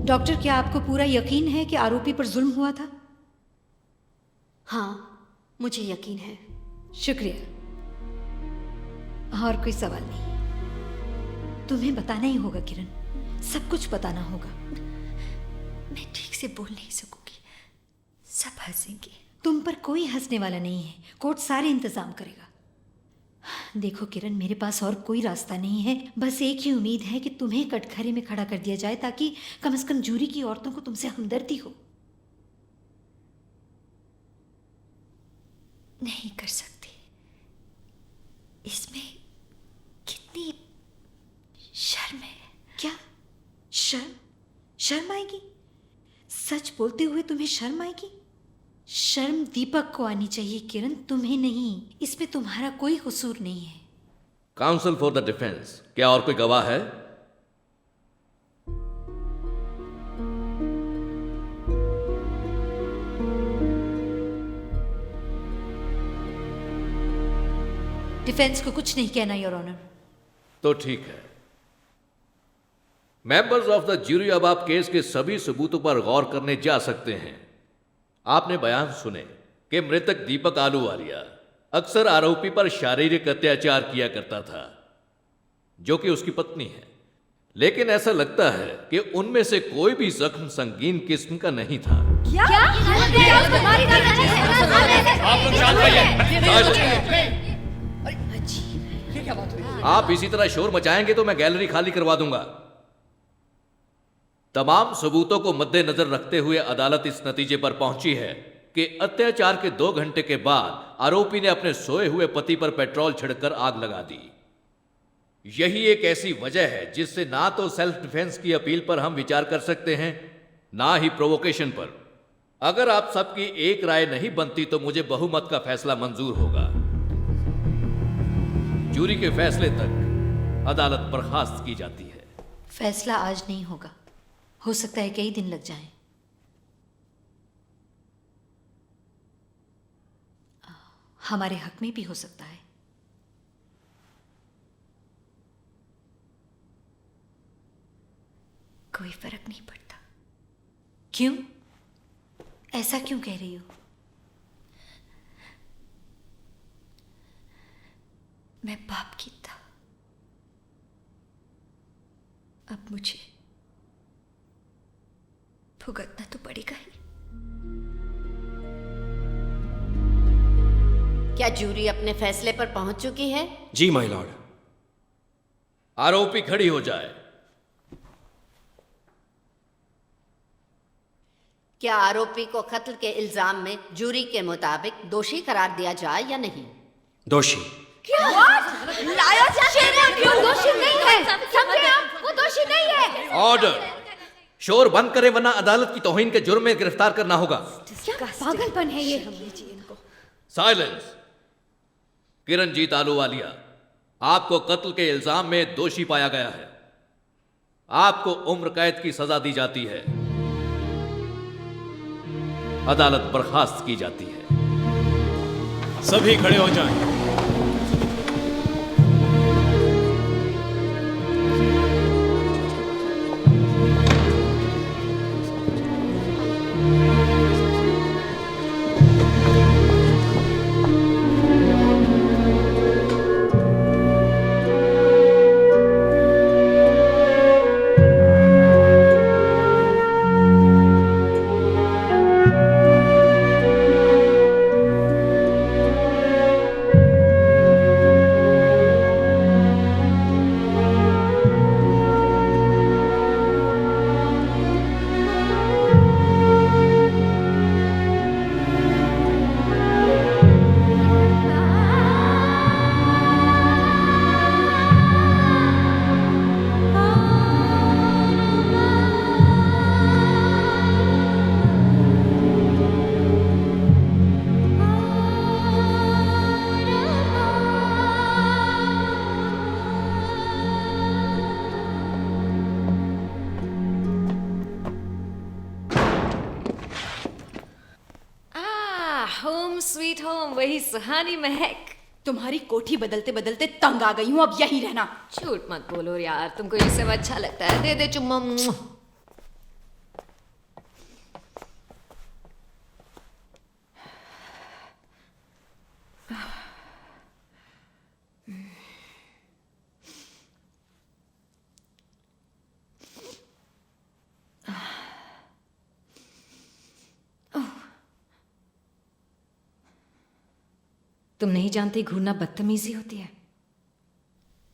डॉक्टर, क्या आपको पूरा यकीन है कि आरोपी पर जुल्म हुआ था? हाँ, मुझे यकीन है। शुक्रिया। और कोई सवाल नहीं? तुम्हें बताना ही होगा किरण, सब कुछ बताना होगा। मैं ठीक से बोल नहीं सकूंगी, सब हंसेंगे। तुम पर कोई हंसने वाला नहीं है, कोर्ट सारे इंतजाम करेगा। देखो किरण, मेरे पास और कोई रास्ता नहीं है, बस एक ही उम्मीद है कि तुम्हें कटघरे में खड़ा कर दिया जाए, ताकि कम से कम जूरी की औरतों को तुमसे हमदर्दी हो। नहीं कर सकती, इसमें कितनी शर्म है। क्या शर्म? शर्म आएगी? सच बोलते हुए तुम्हें शर्म आएगी? शर्म दीपक को आनी चाहिए किरण, तुम्हें नहीं। इसमें तुम्हारा कोई कसूर नहीं है। काउंसिल फॉर द डिफेंस, क्या और कोई गवाह है? डिफेंस को कुछ नहीं कहना, योर ऑनर। तो ठीक है। मेंबर्स ऑफ द ज्यूरी, अब आप केस के सभी सबूतों पर गौर करने जा सकते हैं। आपने बयान सुने कि मृतक दीपक आलूवालिया अक्सर आरोपी पर शारीरिक अत्याचार किया करता था, जो कि उसकी पत्नी है। लेकिन ऐसा लगता है कि उनमें से कोई भी जख्म संगीन किस्म का नहीं था। क्या? आप लोग शांत रहिए। आप इसी तरह शोर मचाएंगे तो मैं गैलरी खाली करवा दूंगा। तमाम सबूतों को मद्देनजर रखते हुए अदालत इस नतीजे पर पहुंची है कि अत्याचार के 2 घंटे के बाद आरोपी ने अपने सोए हुए पति पर पेट्रोल छिड़कर आग लगा दी। यही एक ऐसी वजह है जिससे ना तो सेल्फ डिफेंस की अपील पर हम विचार कर सकते हैं, ना ही प्रोवोकेशन पर। अगर आप सबकी एक राय नहीं बनती तो मुझे बहुमत का फैसला मंजूर होगा। जूरी के फैसले तक अदालत बर्खास्त की जाती है। फैसला आज नहीं होगा, हो सकता है कई दिन लग जाएं। हमारे हक में भी हो सकता है। कोई फर्क नहीं पड़ता। क्यों? ऐसा क्यों कह रही हो? मैं पाप की था, अब मुझे भुगतना तो पड़ेगा ही। क्या जूरी अपने फैसले पर पहुंच चुकी है? जी माय लॉर्ड। आरोपी खड़ी हो जाए। क्या आरोपी को कत्ल के इल्जाम में जूरी के मुताबिक दोषी करार दिया जाए या नहीं? दोषी। क्या? लाया क्यों दोषी नहीं है? समझे आप? वो दोषी नहीं है। ऑर्डर। शोर बंद करें वरना अदालत की तौहीन के जुर्म में गिरफ्तार करना होगा। क्या पागलपन है ये? साइलेंस। किरणजीत आलूवालिया, आपको कत्ल के इल्जाम में दोषी पाया गया है। आपको उम्र कैद की सजा दी जाती है। अदालत बर्खास्त की जाती है। सभी खड़े हो जाएं। होम स्वीट होम, वही सुहानी महक। तुम्हारी कोठी बदलते बदलते तंग आ गई हूँ, अब यहीं रहना। झूठ मत बोलो यार, तुमको ये सब अच्छा लगता है। दे दे चुम्मा। तुम नहीं जानती घूरना बदतमीजी होती है।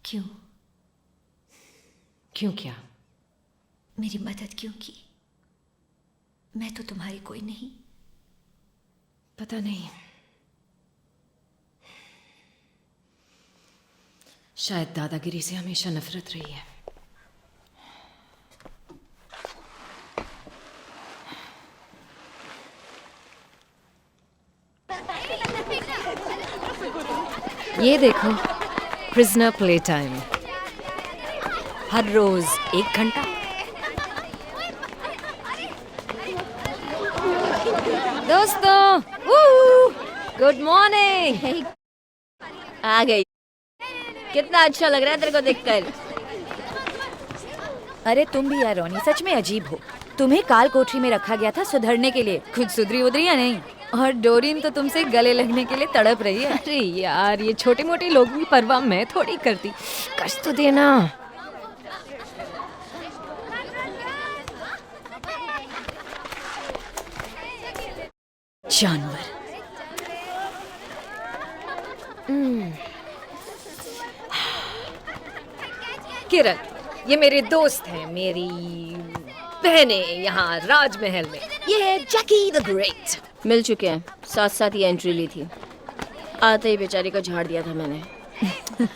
क्यों? क्यों क्या? मेरी मदद क्यों की? मैं तो तुम्हारी कोई नहीं। पता नहीं, शायद दादागिरी से हमेशा नफरत रही है। ये देखो, प्रिजनर प्ले टाइम, हर रोज 1 घंटा। दोस्तों, गुड मॉर्निंग। आ गई। कितना अच्छा लग रहा है तेरे को देखकर। अरे तुम भी यार रोनी, सच में अजीब हो। तुम्हें काल कोठरी में रखा गया था सुधरने के लिए, खुद सुधरी उधरी या नहीं? और डोरीन तो तुमसे गले लगने के लिए तड़प रही है। अरे यार, ये छोटे मोटे लोगों की परवाह मैं थोड़ी करती। कष्ट तो देना। जानवर। किरण, ये मेरे दोस्त हैं, मेरी बहनें यहाँ राजमहल में। ये है जैकी द ग्रेट। मिल चुके हैं, साथ साथ ही एंट्री ली थी। आते ही बेचारी को झाड़ दिया था मैंने।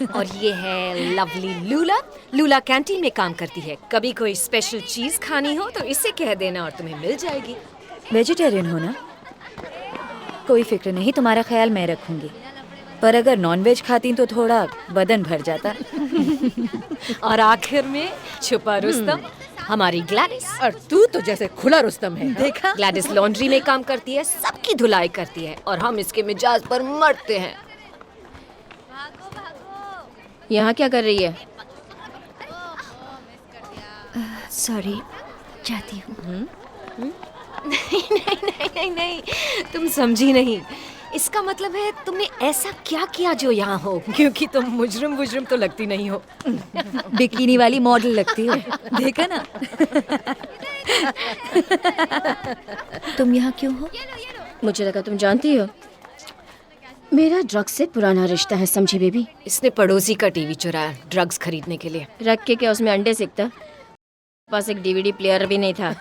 और ये है लवली लूला। लूला कैंटीन में काम करती है। कभी कोई स्पेशल चीज खानी हो तो इसे कह देना और तुम्हें मिल जाएगी। वेजिटेरियन हो ना? कोई फिक्र नहीं, तुम्हारा ख्याल मैं रखूंगी। पर अगर नॉनवेज खाती तो थोड़ा बदन भर जाता। और आखिर में छुपा रुस्तम, हमारी ग्लैडिस। और तू तो जैसे खुला रुस्तम है। देखा, ग्लैडिस लॉन्ड्री में काम करती है, सबकी धुलाई करती है, और हम इसके मिजाज पर मरते हैं। यहाँ क्या कर रही है? सॉरी, जाती हूँ। नहीं नहीं नहीं नहीं नहीं, तुम समझी नहीं। इसका मतलब है तुमने ऐसा क्या किया जो यहाँ हो, क्योंकि तुम मुजरिम तो लगती नहीं हो। बिकिनी वाली मॉडल लगती हो, देखा ना। तुम यहाँ क्यों हो? मुझे लगा तुम जानती हो। मेरा ड्रग्स से पुराना रिश्ता है, समझी बेबी। इसने पड़ोसी का टीवी चुराया ड्रग्स खरीदने के लिए। रख के क्या उसमें अंडे सेकता? पास एक डीवीडी प्लेयर भी नहीं था।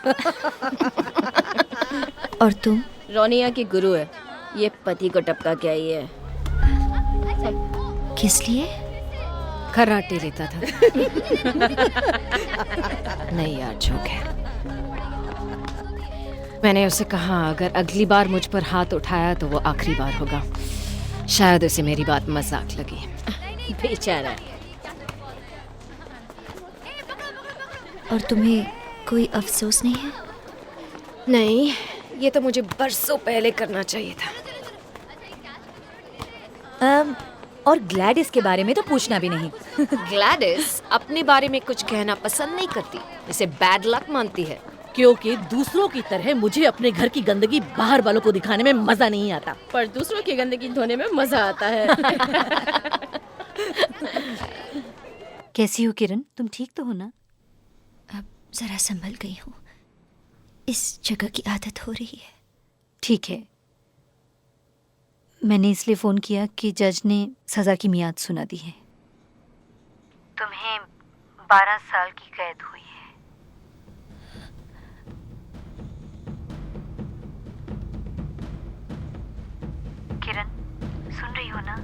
और तुम? रोनिया की गुरु है। ये पति को टपका के आई है। किस लिए? खर्राटे लेता था। नहीं यार, जोक है। मैंने उसे कहा अगर अगली बार मुझ पर हाथ उठाया तो वो आखिरी बार होगा। शायद उसे मेरी बात मजाक लगी। बेचारा। और तुम्हें कोई अफसोस नहीं है? नहीं, ये तो मुझे बरसों पहले करना चाहिए था। और ग्लैडिस के बारे में तो पूछना भी नहीं। ग्लैडिस अपने बारे में कुछ कहना पसंद नहीं करती, इसे बैड लक मानती है। क्योंकि दूसरों की तरह मुझे अपने घर की गंदगी बाहर वालों को दिखाने में मजा नहीं आता। पर दूसरों की गंदगी धोने में मजा आता है। कैसी हो किरण? तुम ठीक तो हो ना? अब जरा संभल गई हूँ। इस जगह की आदत हो रही है। ठीक है। मैंने इसलिए फोन किया कि जज ने सजा की मियाद सुना दी है। तुम्हें 12 साल की कैद हुई है। किरण, सुन रही हो ना?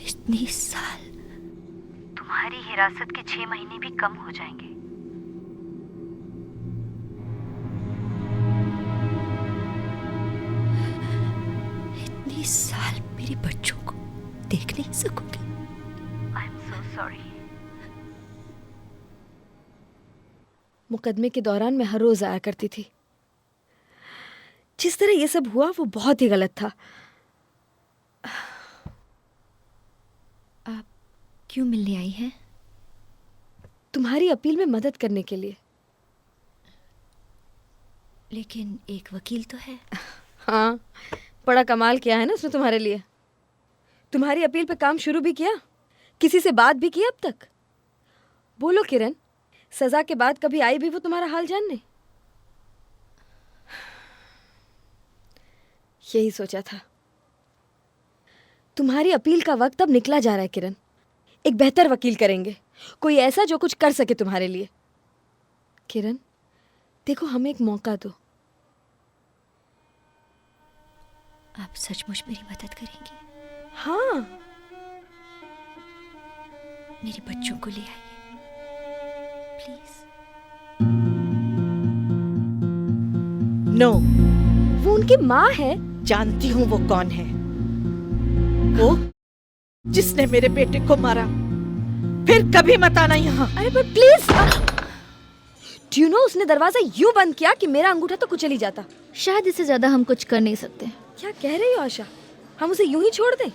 इतनी साल। तुम्हारी हिरासत के 6 महीने भी कम हो जाएंगे। इतनी साल मेरे बच्चों को देख नहीं सकोगे। I am so sorry. मुकदमे के दौरान मैं हर रोज आया करती थी। जिस तरह ये सब हुआ वो बहुत ही गलत था। आप क्यों मिलने आई हैं? तुम्हारी अपील में मदद करने के लिए। लेकिन एक वकील तो है। हाँ, बड़ा कमाल किया है ना उसने तुम्हारे लिए। तुम्हारी अपील पे काम शुरू भी किया, किसी से बात भी की अब तक? बोलो किरण, सजा के बाद कभी आई भी वो तुम्हारा हाल जानने? यही सोचा था। तुम्हारी अपील का वक्त अब निकला जा रहा है किरण। एक बेहतर वकील करेंगे, कोई ऐसा जो कुछ कर सके तुम्हारे लिए। किरण, देखो हमें एक मौका दो। आप सचमुच मेरी मदद करेंगे? हाँ। मेरे बच्चों को ले आइए प्लीज। नो। वो उनकी माँ है। जानती हूँ वो कौन है। वो जिसने मेरे बेटे को मारा। फिर कभी मत आना यहाँ। अरे पर प्लीज। Do you know, उसने दरवाजा यूं बंद किया कि मेरा अंगूठा तो कुचल ही जाता। शायद इससे ज्यादा हम कुछ कर नहीं सकते। क्या कह रही हो आशा? हम उसे यूं ही छोड़ दें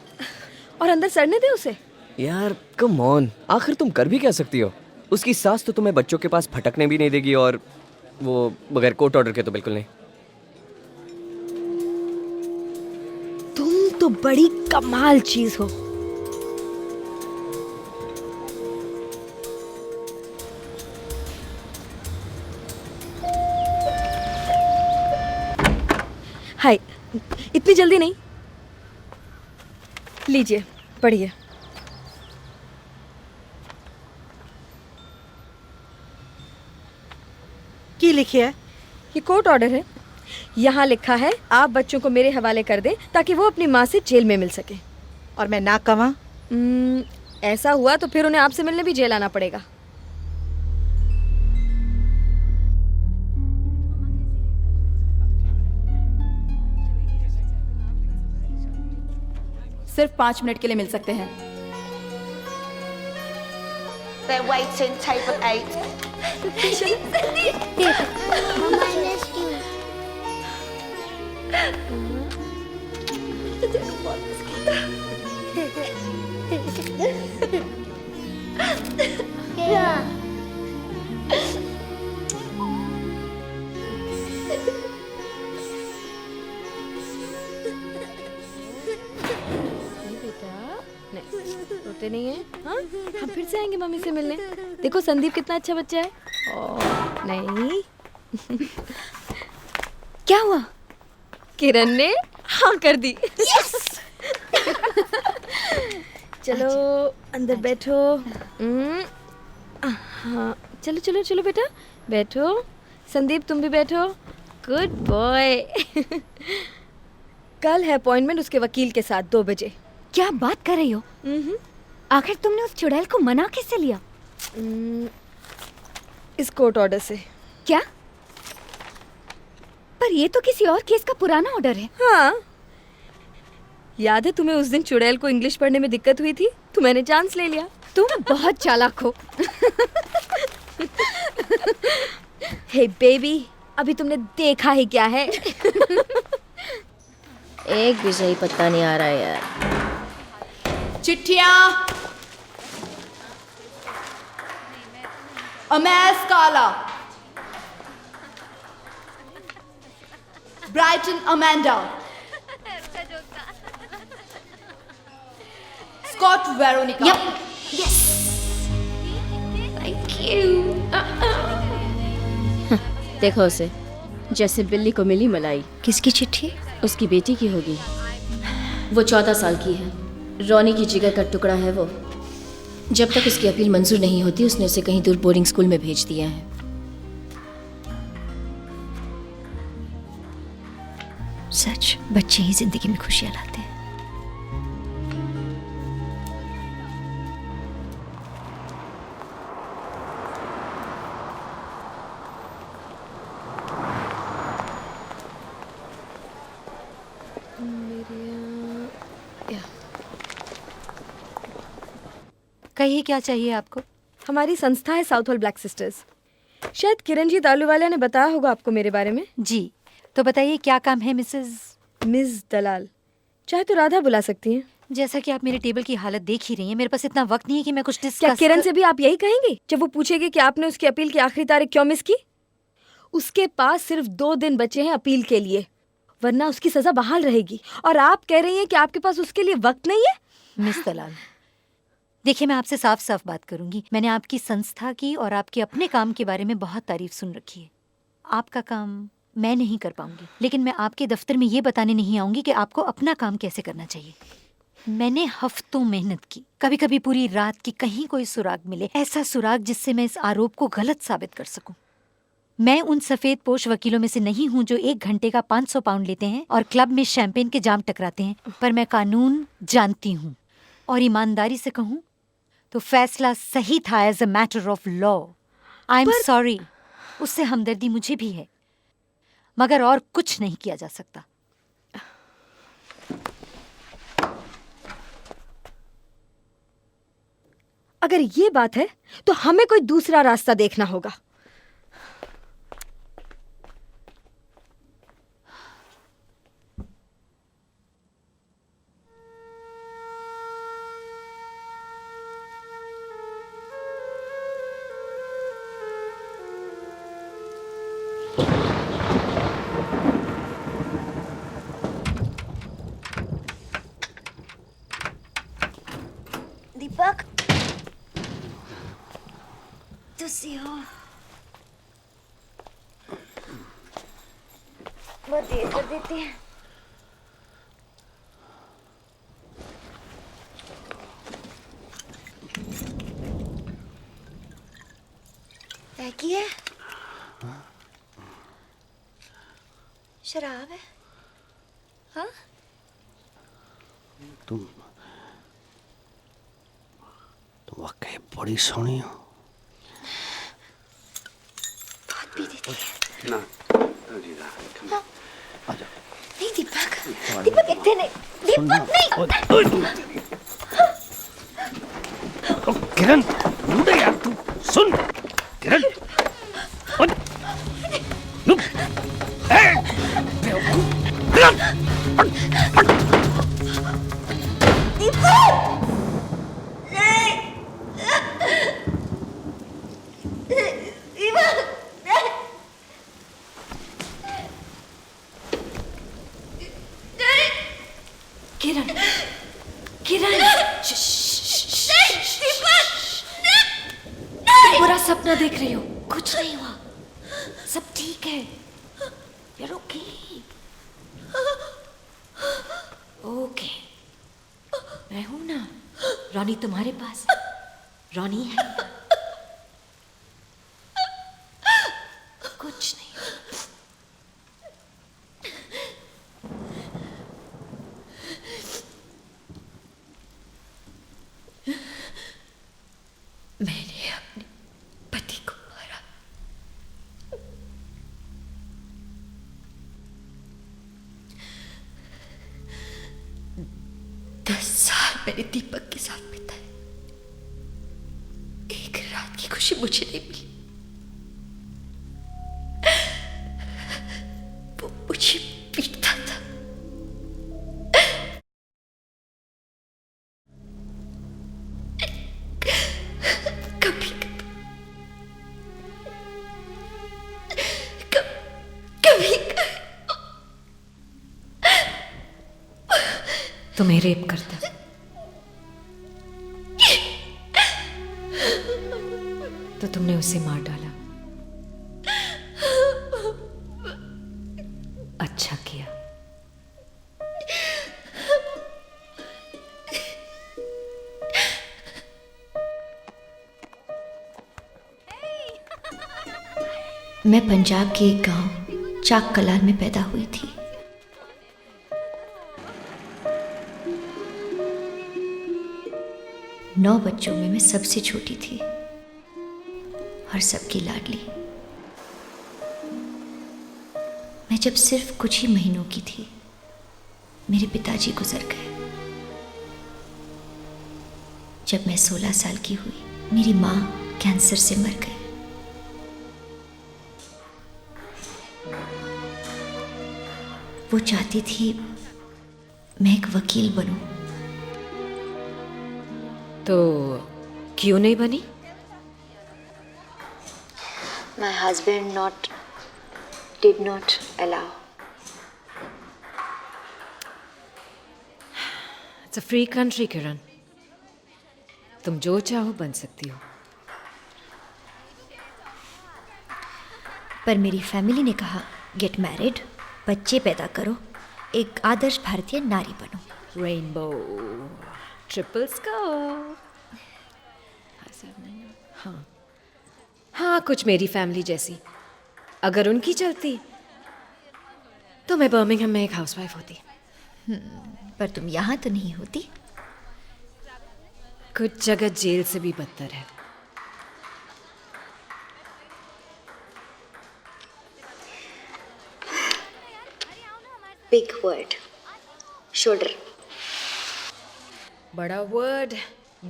और अंदर सड़ने दें उसे? यार कम ऑन, आखिर तुम कर भी क्या सकती हो? उसकी सास तो तुम्हें बच्चों के पास फटकने भी नहीं देगी, और वो बगैर कोर्ट ऑर्डर के तो बिल्कुल नहीं। तुम तो बड़ी कमाल चीज हो। हाय, इतनी जल्दी नहीं। लीजिए, पढ़िए। की लिखी है? ये कोर्ट ऑर्डर है। यहाँ लिखा है आप बच्चों को मेरे हवाले कर दें ताकि वो अपनी माँ से जेल में मिल सके। और मैं ना कमा? ऐसा हुआ तो फिर उन्हें आपसे मिलने भी जेल आना पड़ेगा। सिर्फ 5 मिनट के लिए मिल सकते हैं। They're waiting, table 8. Mama, I missed you. Yeah. रोते नहीं है? हाँ, हम फिर से आएंगे मम्मी से मिलने। देखो संदीप कितना अच्छा बच्चा है। ओह नहीं। क्या हुआ? किरण ने हाँ कर दी। Yes! चलो अंदर बैठो। हाँ, चलो चलो चलो बेटा बैठो। संदीप तुम भी बैठो। Good boy. कल है अपॉइंटमेंट उसके वकील के साथ 2 बजे। क्या बात कर रही हो? आखिर तुमने उस चुड़ैल को मना कैसे लिया? इस कोर्ट ऑर्डर से। क्या? पर ये तो किसी और केस का पुराना ऑर्डर है। हाँ, याद है तुम्हें उस दिन चुड़ैल को इंग्लिश पढ़ने में दिक्कत हुई थी, तो मैंने चांस ले लिया। तुम बहुत चालाक हो। हे बेबी, अभी तुमने देखा ही क्या है? एक भी सही पत्ता नहीं आ रहा है यार। चिट्ठियां। अमेस काला, Brighton Amanda, Scott Veronica. Yes, thank you. देखो उसे, जैसे बिल्ली को मिली मलाई। किसकी चिट्ठी? उसकी बेटी की होगी। वो 14 साल की है। रोनी की जिगर का टुकड़ा है वो। जब तक उसकी अपील मंजूर नहीं होती, उसने उसे कहीं दूर बोर्डिंग स्कूल में भेज दिया है। सच, बच्चे ही जिंदगी में खुशियां लाते हैं। कहिए, क्या चाहिए आपको? हमारी संस्था है साउथ हॉल ब्लैक सिस्टर्स। शायद किरणजीत आलूवालिया ने बताया होगा आपको मेरे बारे में। जी, तो बताइए क्या काम है मिस दलाल। चाहे तो राधा बुला सकती हैं। जैसा कि आप मेरे टेबल की हालत देख ही रही हैं, मेरे पास इतना वक्त नहीं है कि मैं कुछ डिस्कस। क्या किरण से भी आप यही कहेंगे जब वो पूछेगी कि आपने उसकी अपील की आखिरी तारीख क्यों मिस की? उसके पास सिर्फ 2 दिन बचे हैं अपील के लिए, वरना उसकी सजा बहाल रहेगी। और आप कह रही हैं कि आपके पास उसके लिए वक्त नहीं है? मिस दलाल, देखिए, मैं आपसे साफ साफ बात करूंगी। मैंने आपकी संस्था की और आपके अपने काम के बारे में बहुत तारीफ सुन रखी है। आपका काम मैं नहीं कर पाऊंगी, लेकिन मैं आपके दफ्तर में ये बताने नहीं आऊंगी कि आपको अपना काम कैसे करना चाहिए। मैंने हफ्तों मेहनत की, कभी कभी पूरी रात की, कहीं कोई सुराग मिले, ऐसा सुराग जिससे मैं इस आरोप को गलत साबित कर सकूं। मैं उन सफेद पोश वकीलों में से नहीं हूं जो 1 घंटे का 500 पाउंड लेते हैं और क्लब में शैंपेन के जाम टकराते हैं, पर मैं कानून जानती हूँ और ईमानदारी से कहूँ तो फैसला सही था as a matter of law. I am sorry, उससे हमदर्दी मुझे भी है, मगर और कुछ नहीं किया जा सकता। अगर ये बात है तो हमें कोई दूसरा रास्ता देखना होगा। दीपक, तुसी हो? बहुत देर कर देती है। की है? शराब है? हाँ? तुम वाकई बड़ी सोहनी हो। बहुत पी देती है। ना, हाँ। नहीं दीपक, दीपक इतने नहीं, दीपक नहीं। किरण, मुंडे यार, तू सुन। किरण, किरण, किरण, तुम बुरा सपना देख रही हो। कुछ नहीं हुआ, सब ठीक है। You're okay. ओके, मैं हूं ना। रॉनी तुम्हारे पास, रॉनी है। कुछ नहीं। मैंने दीपक के साथ बिताए, एक रात की खुशी मुझे नहीं मिली। वो मुझे पीटता था। कभी कभी तुम्हें रेप करता, तो तुमने उसे मार डाला। अच्छा किया। मैं पंजाब के एक गांव चाक कलार में पैदा हुई थी। नौ बच्चों में मैं सबसे छोटी थी और सबकी लाडली। मैं जब सिर्फ कुछ ही महीनों की थी, मेरे पिताजी गुजर गए। जब मैं 16 साल की हुई, मेरी माँ कैंसर से मर गई। वो चाहती थी मैं एक वकील बनूं। तो क्यों नहीं बनी? My husband did not allow. It's a free country, किरण। तुम जो चाहो बन सकती हो। पर मेरी फैमिली ने कहा, गेट मैरिड, बच्चे पैदा करो, एक आदर्श भारतीय नारी बनो। Rainbow, triple score. हाँ हाँ, कुछ मेरी फैमिली जैसी। अगर उनकी चलती तो मैं बर्मिंघम में एक हाउसवाइफ होती। पर तुम यहाँ तो नहीं होती। कुछ जगह जेल से भी बदतर है। Big word, shoulder. बड़ा वर्ड,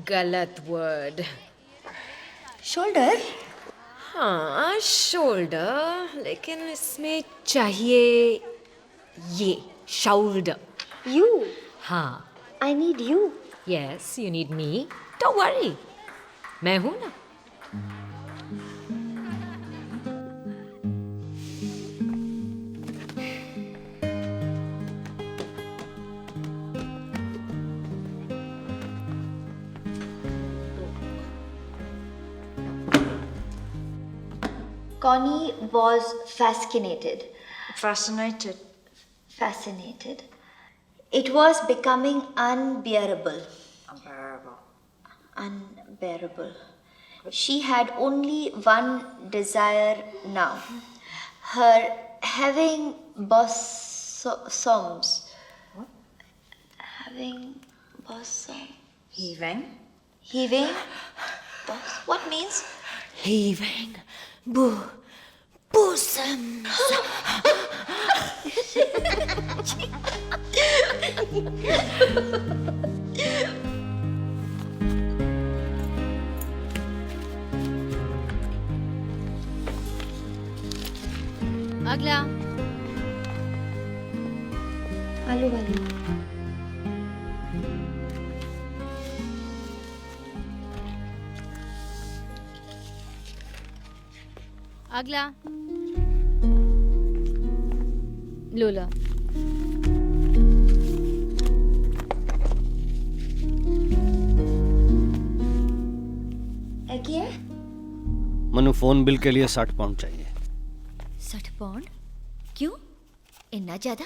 गलत वर्ड। शोल्डर? हाँ, शोल्डर, लेकिन इसमें चाहिए ये शोल्डर। यू? हाँ। I need you. Yes, you need me. Don't worry, मैं हूं ना। Connie was fascinated. Fascinated. Fascinated. It was becoming unbearable. Unbearable. Unbearable. She had only one desire now. Her having bosoms. What? Having bosom. Heaving. Heaving. What means? Heaving. Bosom. अगला। आलू वाली। अगला। लोला। क्या? Manu, phone bill के लिए 60 pound चाहिए। 60 pound? क्यों इतना ज्यादा?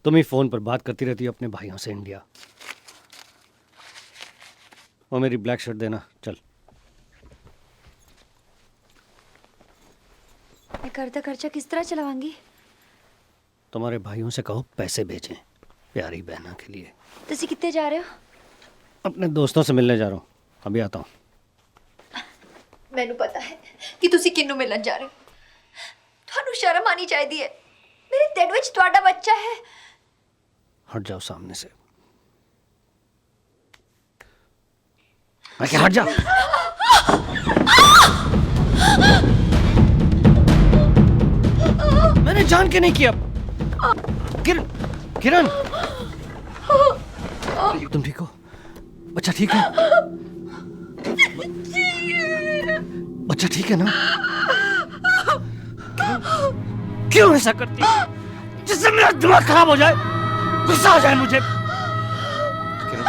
तुम ही फोन पर बात करती रहती हो अपने भाइयों से इंडिया। वो मेरी ब्लैक शर्ट देना, चल। मैं करता खर्चा किस तरह चलावांगी? तुम्हारे भाइयों से कहो पैसे भेजें प्यारी बहना के लिए। तुसी कितने जा रहे हो? अपने दोस्तों से मिलने जा रहा हूँ, अभी आता हूँ। मैनू पता है कि तुसी किन्नू मिलन जा रहे हो। थानू शर्म आनी चाहिए। मेरे ढिड विच तुहाडा बच्चा है। हट जाओ सामने से। आके हट जा। मैंने जान के नहीं किया। किरण, तुम ठीक हो? बच्चा ठीक है? बच्चा ठीक है ना? क्यों ऐसा करती है? जिससे मेरा दिमाग खराब हो जाए, गुस्सा आ जाए मुझे। किरण,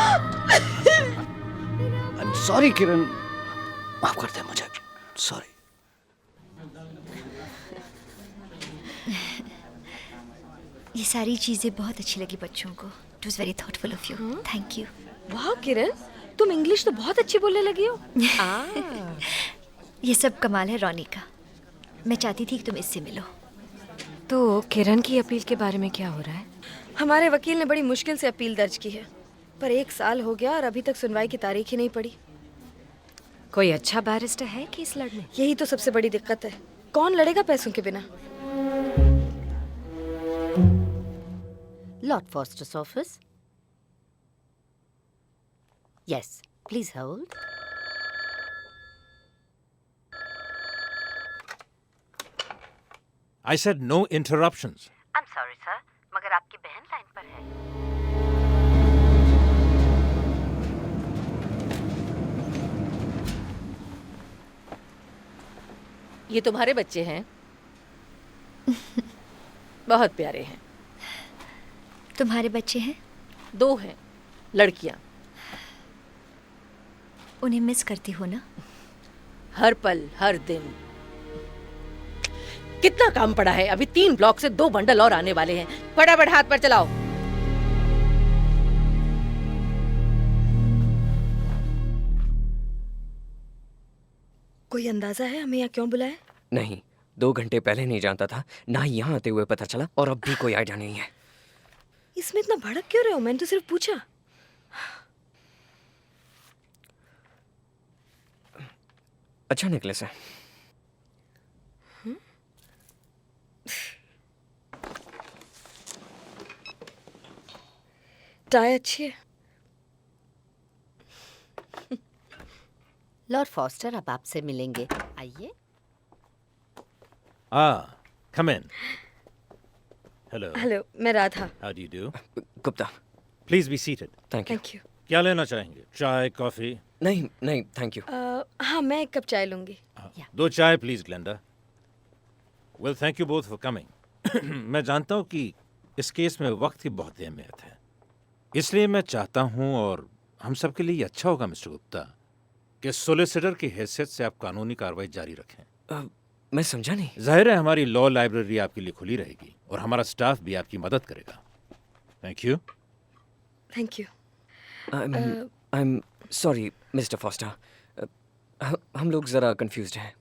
आई एम सॉरी किरण, माफ कर दे मुझे, सॉरी। ये सारी चीजें बहुत अच्छी लगी बच्चों को। It was very thoughtful of you, thank you. वाह किरण, तुम इंग्लिश तो बहुत अच्छी बोलने लगी हो। ये सब कमाल है रोनी का। मैं चाहती थी कि तुम इससे मिलो। तो किरण की अपील के बारे में क्या हो रहा है? हमारे वकील ने बड़ी मुश्किल से अपील दर्ज की है, पर 1 साल हो गया और अभी तक सुनवाई की तारीख ही नहीं पड़ी। कोई अच्छा बैरिस्टर है केस लड़ने? यही तो सबसे बड़ी दिक्कत है, कौन लड़ेगा पैसों के बिना? Lord Foster's office. Yes, please hold. I said no interruptions. I'm sorry, sir, मगर आपकी बहन लाइन पर है। ये तुम्हारे बच्चे हैं? बहुत प्यारे हैं। तुम्हारे बच्चे हैं? 2 हैं, लड़कियां। उन्हें मिस करती हो ना? हर पल, हर दिन। कितना काम पड़ा है, अभी 3 ब्लॉक से 2 बंडल और आने वाले हैं। फटाफट हाथ पर चलाओ। कोई अंदाजा है हमें यहाँ क्यों बुलाया? नहीं, 2 घंटे पहले नहीं जानता था, ना ही यहाँ आते हुए पता चला, और अब भी कोई आइडिया नहीं है। इसमें इतना भड़क क्यों रहे हो? मैंने तो सिर्फ पूछा। अच्छा नेकलेस है। टाई अच्छी है। लॉर्ड फॉस्टर अब आपसे मिलेंगे, आइए। Come in. Hello. हेलो, मैं Radha. How do you do? Gupta. Please be seated. Thank you. Thank you. क्या लेना चाहेंगे? चाय, कॉफी? नहीं नहीं, थैंक यू। हाँ, मैं 1 कप चाय लूंगी। 2 चाय please Glenda. Well, thank you both for coming. मैं जानता हूँ कि इस केस में वक्त की बहुत अहमियत है, इसलिए मैं चाहता हूँ और हम सब के लिए ये अच्छा होगा मिस्टर गुप्ता कि सोलिसिटर की हैसियत से आप कानूनी कार्रवाई जारी रखें। मैं समझा नहीं। जाहिर है हमारी लॉ लाइब्रेरी आपके लिए खुली रहेगी और हमारा स्टाफ भी आपकी मदद करेगा। Thank you. Thank you. I am sorry mister foster, हम लोग जरा कंफ्यूज्ड हैं।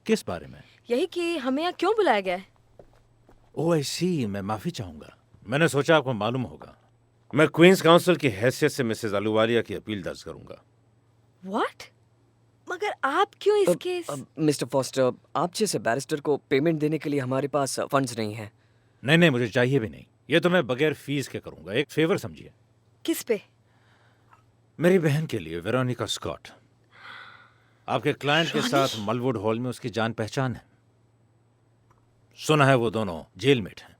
किस बारे में? यही कि हमें यहाँ क्यों बुलाया गया है। ओह आई सी, मैं माफी चाहूंगा। मैंने सोचा आपको मालूम होगा। मैं क्वींस काउंसिल की हैसियत से मिसेस अहलूवालिया की अपील दर्ज करूंगा। व्हाट? मगर आप क्यों इस केस? मिस्टर फॉस्टर, आप जैसे बैरिस्टर को पेमेंट देने के लिए हमारे पास फंड्स नहीं हैं। नहीं नहीं, मुझे चाहिए भी नहीं। ये तो मैं बगैर फीस के करूंगा। एक फेवर समझिए। किस पे? मेरी बहन के लिए, वेरोनिका स्कॉट। आपके क्लाइंट के साथ मलवुड हॉल में उसकी जान पहचान है। सुना है वो दोनों जेलमेट हैं।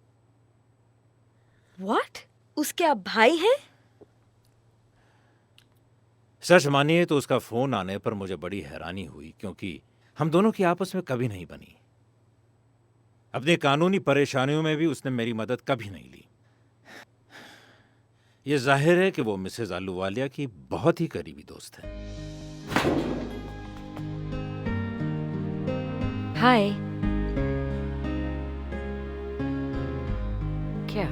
व्हाट? उसके आप भाई हैं? सच मानिए तो उसका फोन आने पर मुझे बड़ी हैरानी हुई, क्योंकि हम दोनों की आपस में कभी नहीं बनी। अपनी कानूनी परेशानियों में भी उसने मेरी मदद कभी नहीं ली। यह जाहिर है कि वो मिसेस अहलूवालिया की बहुत ही करीबी दोस्त है। हाय। क्या?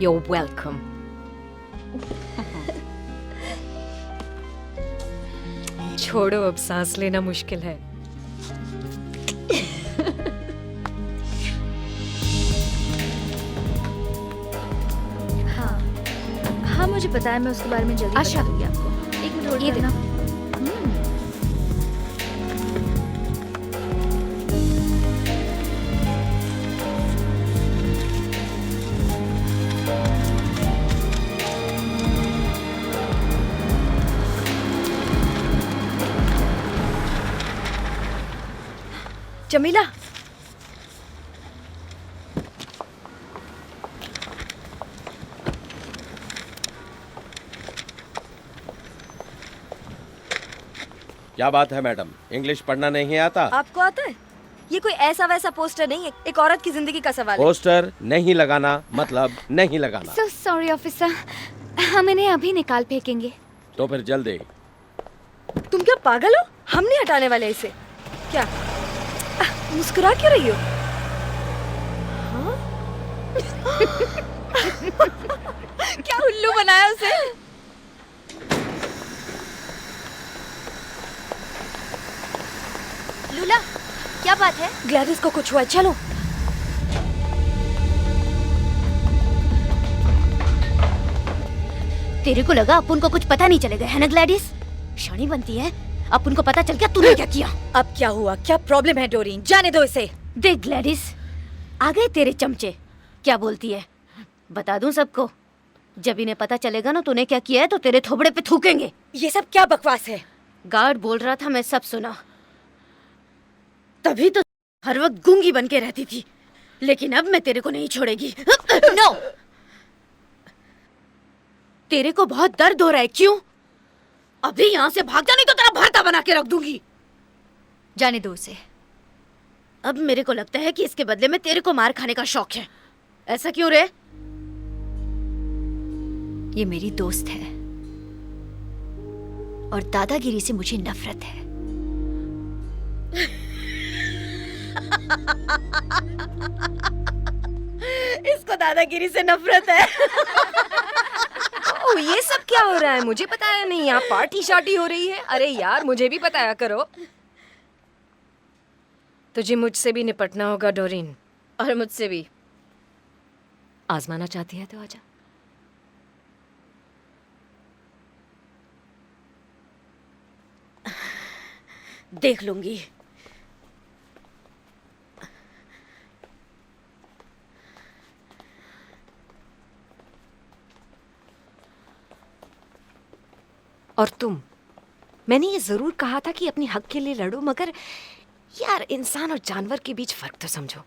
You're welcome. छोड़ो, अब सांस लेना मुश्किल है। हाँ मुझे पता है, मैं उसके बारे में जल्दी बता दूंगी आपको। 1 मिनट होल्ड करना। जमीला, क्या बात है मैडम, इंग्लिश पढ़ना नहीं आता? आपको आता है? ये कोई ऐसा वैसा पोस्टर नहीं है, एक औरत की जिंदगी का सवाल है। पोस्टर नहीं लगाना मतलब नहीं लगाना। So sorry ऑफिसर, हम इन्हें अभी निकाल फेंकेंगे। तो फिर जल्दी। तुम क्या पागल हो? हम नहीं हटाने वाले इसे। क्या मुस्कुरा क्यों रही हो? हाँ? क्या उल्लू बनाया उसे? लूला, क्या बात है? ग्लैडिस को कुछ हुआ, चलो। तेरे को लगा अपन को कुछ पता नहीं चलेगा, है ना ग्लैडिस? शानी बनती है, अपन को पता चल गया तूने क्या किया। अब क्या हुआ? क्या प्रॉब्लम है डोरीन? जाने दो इसे। देख ग्लैडिस, आ गए तेरे चमचे। क्या बोलती है? बता दूं सबको? जब इन्हें पता चलेगा ना तूने क्या किया है तो तेरे थोबड़े पे थूकेंगे। ये सब क्या बकवास है? गार्ड बोल रहा था, मैं सब सुना। तभी तो हर वक्त गूंगी बन के रहती थी, लेकिन अब मैं तेरे को नहीं छोड़ेगी। नो! तेरे को बहुत दर्द हो रहा है, क्यों? अभी यहाँ से भाग जा, नहीं तो तेरा भरता बना के रख दूंगी। जाने दो उसे। अब मेरे को लगता है कि इसके बदले में तेरे को मार खाने का शौक है। ऐसा क्यों रे? ये मेरी दोस्त है और दादागिरी से मुझे नफरत है। इसको दादागिरी से नफरत है। ओह, ये सब क्या हो रहा है? मुझे बताया नहीं। यहाँ पार्टी शार्टी हो रही है। अरे यार, मुझे भी बताया करो। तुझे मुझसे भी निपटना होगा डोरीन, और मुझसे भी। आजमाना चाहती है तो आजा। देख लूंगी। और तुम, मैंने ये जरूर कहा था कि अपने हक के लिए लड़ो, मगर यार इंसान और जानवर के बीच फर्क तो समझो।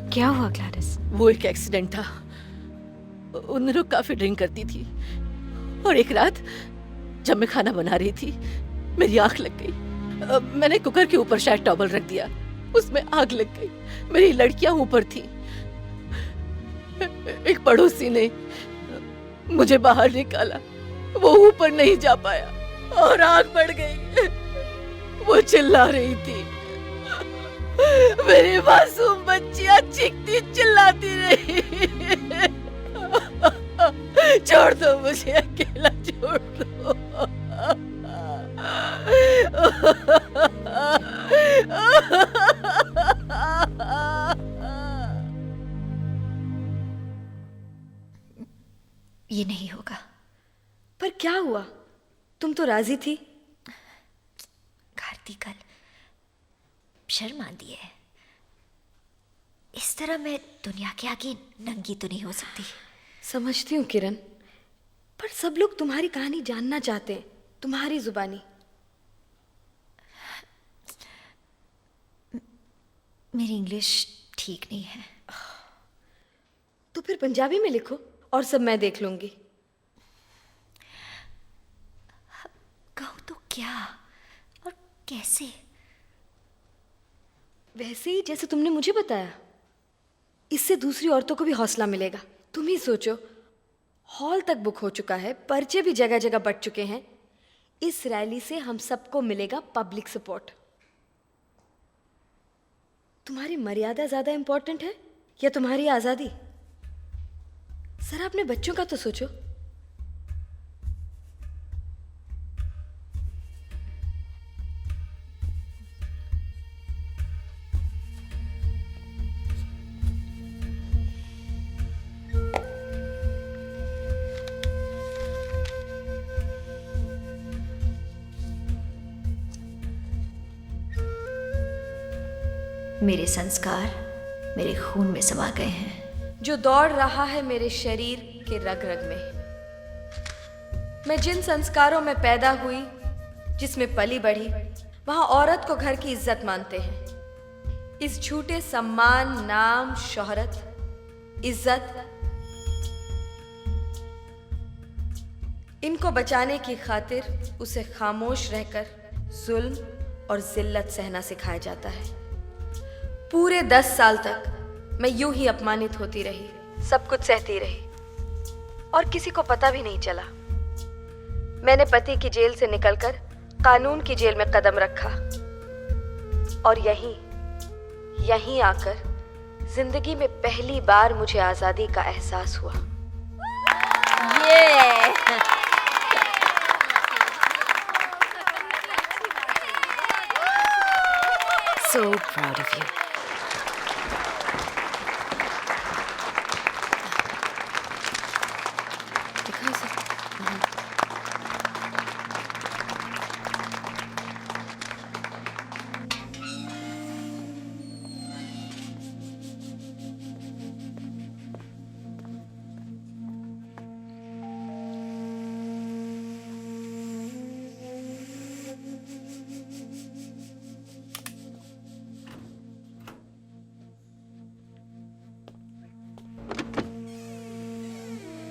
क्या हुआ ग्लैडिस? वो एक एक्सीडेंट था। उन दिनों काफी ड्रिंक करती थी और एक रात जब मैं खाना बना रही थी मेरी आंख लग गई। मैंने कुकर के ऊपर शायद टॉवल रख दिया, उसमें आग लग गई। मेरी लड़कियां ऊपर थी। एक पड़ोसी ने मुझे बाहर निकाला, वो ऊपर नहीं जा पाया और आग बढ़ गई। वो चिल्ला रही थी, मेरी मासूम बच्चियां चीखती चिल्लाती रही। छोड़ दो मुझे, अकेला छोड़ दो। ये नहीं होगा। पर क्या हुआ? तुम तो राजी थी। भारती कल शर्म आती है। इस तरह मैं दुनिया के आगे नंगी तो नहीं हो सकती। समझती हूँ किरण, पर सब लोग तुम्हारी कहानी जानना चाहते हैं, तुम्हारी जुबानी। मेरी इंग्लिश ठीक नहीं है। तो फिर पंजाबी में लिखो और सब मैं देख लूंगी। कहूँ तो क्या और कैसे? वैसे ही जैसे तुमने मुझे बताया। इससे दूसरी औरतों को भी हौसला मिलेगा। तुम ही सोचो, हॉल तक बुक हो चुका है, पर्चे भी जगह जगह बट चुके हैं। इस रैली से हम सबको मिलेगा पब्लिक सपोर्ट। तुम्हारी मर्यादा ज्यादा इंपॉर्टेंट है या तुम्हारी आजादी? जरा अपने बच्चों का तो सोचो। मेरे संस्कार मेरे खून में समा गए हैं, जो दौड़ रहा है मेरे शरीर के रग रग में। मैं जिन संस्कारों में पैदा हुई, जिसमें पली बढ़ी, वहां औरत को घर की इज्जत मानते हैं। इस झूठे सम्मान, नाम, शोहरत, इज्जत, इनको बचाने की खातिर उसे खामोश रहकर जुल्म और जिल्लत सहना सिखाया जाता है। पूरे 10 साल तक मैं यूं ही अपमानित होती रही, सब कुछ सहती रही और किसी को पता भी नहीं चला। मैंने पति की जेल से निकलकर कानून की जेल में कदम रखा और यहीं आकर जिंदगी में पहली बार मुझे आजादी का एहसास हुआ। So proud of you.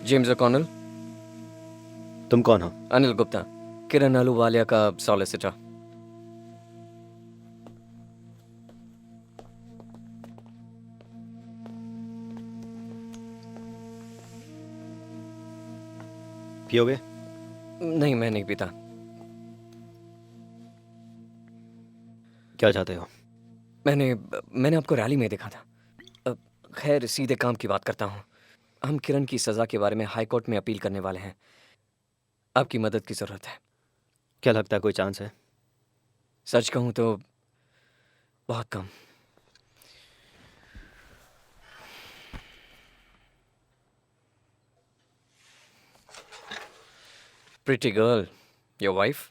James O'Connell. तुम कौन हो? अनिल गुप्ता, किरण अहलूवालिया का सॉलिसिटर। पियोगे? नहीं, मैं नहीं पीता। क्या चाहते हो? मैंने आपको रैली में देखा था। खैर, सीधे काम की बात करता हूँ। हम किरण की सजा के बारे में हाई कोर्ट में अपील करने वाले हैं। आपकी मदद की जरूरत है। क्या लगता है कोई चांस है? सच कहूँ तो बहुत कम। Pretty girl, your wife?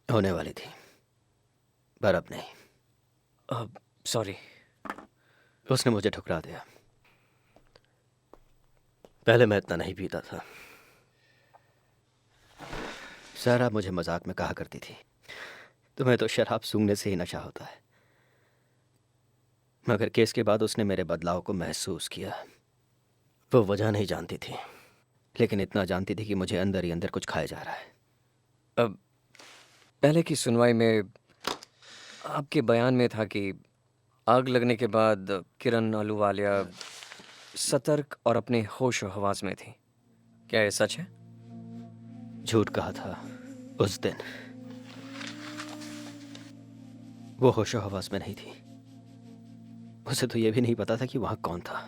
होने वाली थी, पर अब नहीं। सॉरी। उसने मुझे ठुकरा दिया। पहले मैं इतना नहीं पीता था। सारा मुझे मजाक में कहा करती थी, तुम्हें तो शराब सूंघने से ही नशा होता है। मगर केस के बाद उसने मेरे बदलाव को महसूस किया। वो वजह नहीं जानती थी, लेकिन इतना जानती थी कि मुझे अंदर ही अंदर कुछ खाया जा रहा है। अब पहले की सुनवाई में आपके बयान में था कि आग लगने के बाद किरण अहलूवालिया सतर्क और अपने होश और हवास में थी। क्या ये सच है? झूठ कहा था उस दिन। वो होश और हवास में नहीं थी। उसे तो यह भी नहीं पता था कि वहां कौन था।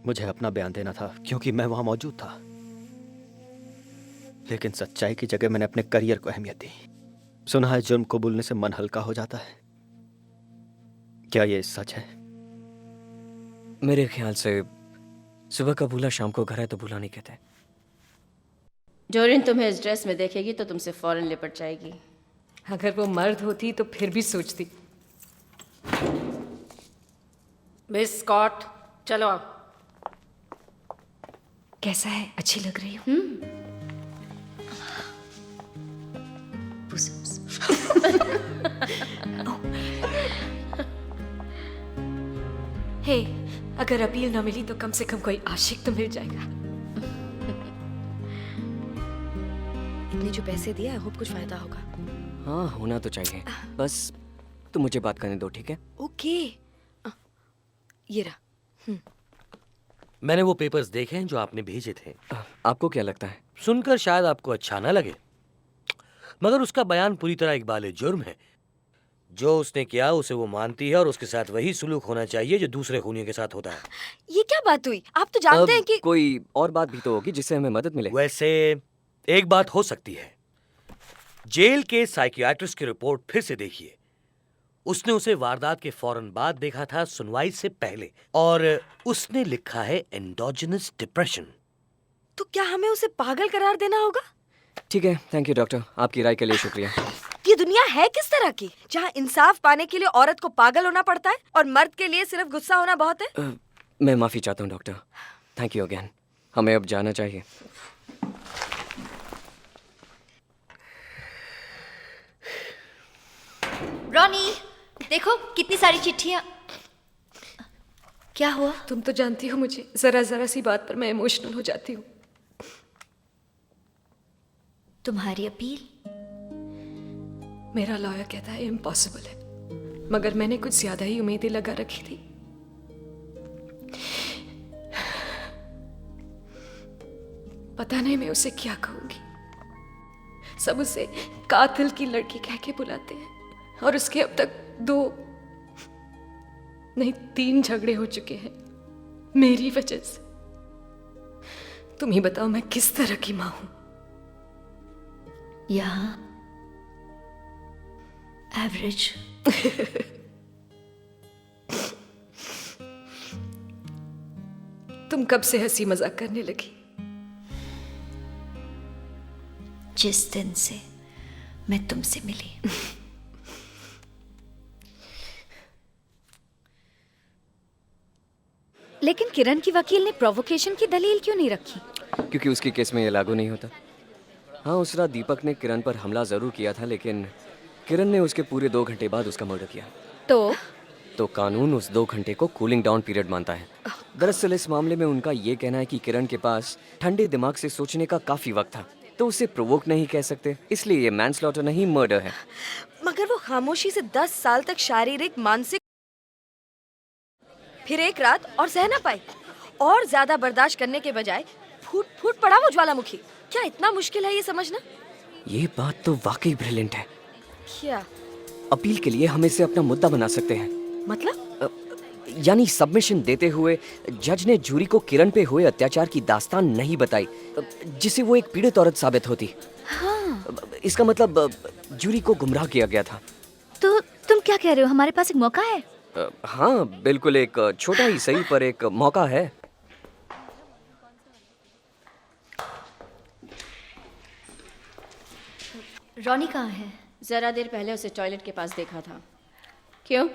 मुझे अपना बयान देना था क्योंकि मैं वहां मौजूद था, लेकिन सच्चाई की जगह मैंने अपने करियर को अहमियत दी। सुना है जुर्म कबूलने से मन हल्का हो जाता है। क्या ये सच है? मेरे ख्याल से सुबह का भूला शाम को घर है तो भूला नहीं कहते। डोरिन तुम्हें इस ड्रेस में देखेगी तो तुमसे फौरन लिपट जाएगी। अगर वो मर्द होती तो फिर भी सोचती। मिस स्कॉट, चलो आओ। कैसा है? अच्छी लग रही हूँ। हे, अगर अपील ना मिली तो कम से कम कोई आशिक तो मिल जाएगा। इतने जो पैसे दिए, आई होप कुछ फायदा होगा। हाँ, होना तो चाहिए। बस तुम मुझे बात करने दो, ठीक है? ओके। ये रहा। मैंने वो पेपर्स देखे हैं जो आपने भेजे थे। आपको क्या लगता है? सुनकर शायद आपको अच्छा ना लगे, मगर उसका बयान पूरी तरह इकबाल जुर्म है। जो उसने किया उसे वो मानती है और उसके साथ वही सुलूक होना चाहिए जो दूसरे खूनियों के साथ होता है। ये क्या बात हुई? आप तो जानते हैं कि कोई और बात भी तो होगी जिससे हमें मदद मिले। वैसे एक बात हो सकती है। जेल के साइकियाट्रिस्ट की रिपोर्ट फिर से देखिए। उसने उसे वारदात के फौरन बाद देखा था, सुनवाई से पहले, और उसने लिखा है एंडोजेनस डिप्रेशन। तो क्या हमें उसे पागल करार देना होगा? ठीक है, थैंक यू डॉक्टर, आपकी राय के लिए शुक्रिया। ये दुनिया है किस तरह की, जहाँ इंसाफ पाने के लिए औरत को पागल होना पड़ता है और मर्द के लिए सिर्फ गुस्सा होना बहुत है? मैं माफी चाहता हूँ डॉक्टर। Thank you again. हमें अब जाना चाहिए। रॉनी, देखो कितनी सारी चिट्ठियां। क्या हुआ? तुम तो जानती हो मुझे, जरा जरा सी बात पर मैं इमोशनल हो जाती हूँ। तुम्हारी अपील? मेरा लॉयर कहता है इम्पॉसिबल है, मगर मैंने कुछ ज्यादा ही उम्मीदें लगा रखी थी। पता नहीं मैं उसे क्या कहूंगी। सब उसे कातिल की लड़की कह के बुलाते हैं, और उसके अब तक 2 नहीं 3 झगड़े हो चुके हैं मेरी वजह से। तुम ही बताओ मैं किस तरह की मां हूं। यहाँ एवरेज। तुम कब से हंसी मजाक करने लगी? जिस दिन से मैं तुमसे मिली। लेकिन किरण की वकील ने प्रोवोकेशन की दलील क्यों नहीं रखी? क्योंकि उसके केस में ये लागू नहीं होता। हाँ, उस रात दीपक ने किरण पर हमला जरूर किया था, लेकिन किरण ने उसके पूरे 2 घंटे बाद उसका मर्डर किया। तो कानून उस 2 घंटे को कूलिंग डाउन पीरियड मानता है। दरअसल इस मामले में उनका ये कहना है कि किरण के पास ठंडे दिमाग से सोचने का काफी वक्त था, तो उसे प्रोवोक नहीं कह सकते, इसलिए ये मैनस्लॉटर नहीं मर्डर है। मगर वो खामोशी से 10 साल तक शारीरिक मानसिक, फिर एक रात और सह ना पाई, और ज्यादा बर्दाश्त करने के बजाय फूट फूट पड़ा वो ज्वालामुखी। क्या इतना मुश्किल है ये समझना? ये बात तो वाकई ब्रिलियंट है। क्या अपील के लिए हम इसे अपना मुद्दा बना सकते हैं। मतलब? यानी सबमिशन देते हुए जज ने जूरी को किरण पे हुए अत्याचार की दास्तान नहीं बताई, जिसे वो एक पीड़ित औरत साबित होती। हाँ। इसका मतलब जूरी को गुमराह किया गया था। तो तुम क्या कह रहे हो, हमारे पास एक मौका है? हाँ बिल्कुल, एक छोटा ही सही पर एक मौका है। रॉनी कहाँ है? जरा देर पहले उसे टॉयलेट के पास देखा था। क्यों?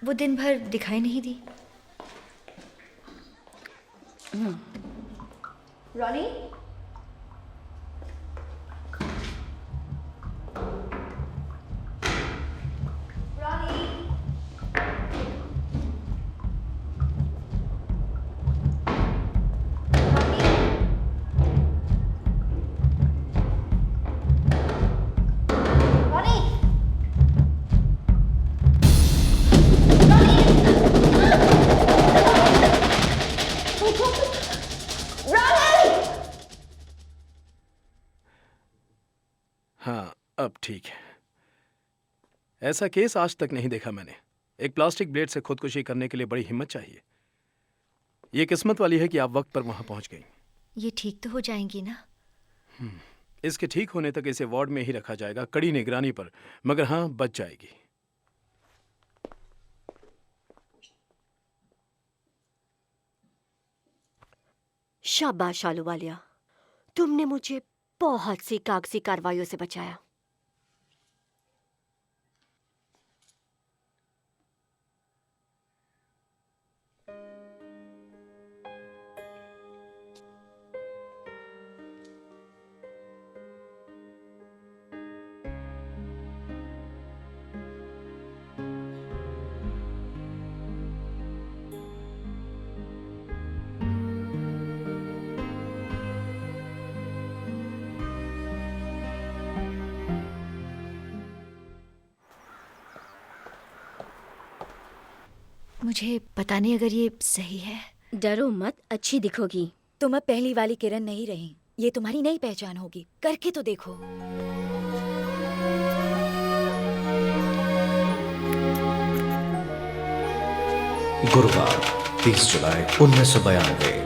वो दिन भर दिखाई नहीं दी। रॉनी? हाँ, अब ठीक है। ऐसा केस आज तक नहीं देखा मैंने। एक प्लास्टिक ब्लेड से खुदकुशी करने के लिए बड़ी हिम्मत चाहिए। ये किस्मत वाली है कि आप वक्त पर वहां पहुंच गई। ये ठीक तो हो जाएंगी ना? इसके ठीक होने तक इसे वार्ड में ही रखा जाएगा, कड़ी निगरानी पर, मगर हाँ, बच जाएगी। शाबाश आलूवालिया, तुमने मुझे बहुत सी कागजी कार्रवाइयों से बचाया। मुझे पता नहीं अगर ये सही है। डरो मत, अच्छी दिखोगी। तुम अब पहली वाली किरण नहीं रही, ये तुम्हारी नई पहचान होगी। करके तो देखो। गुरुवार 30 जुलाई 1992।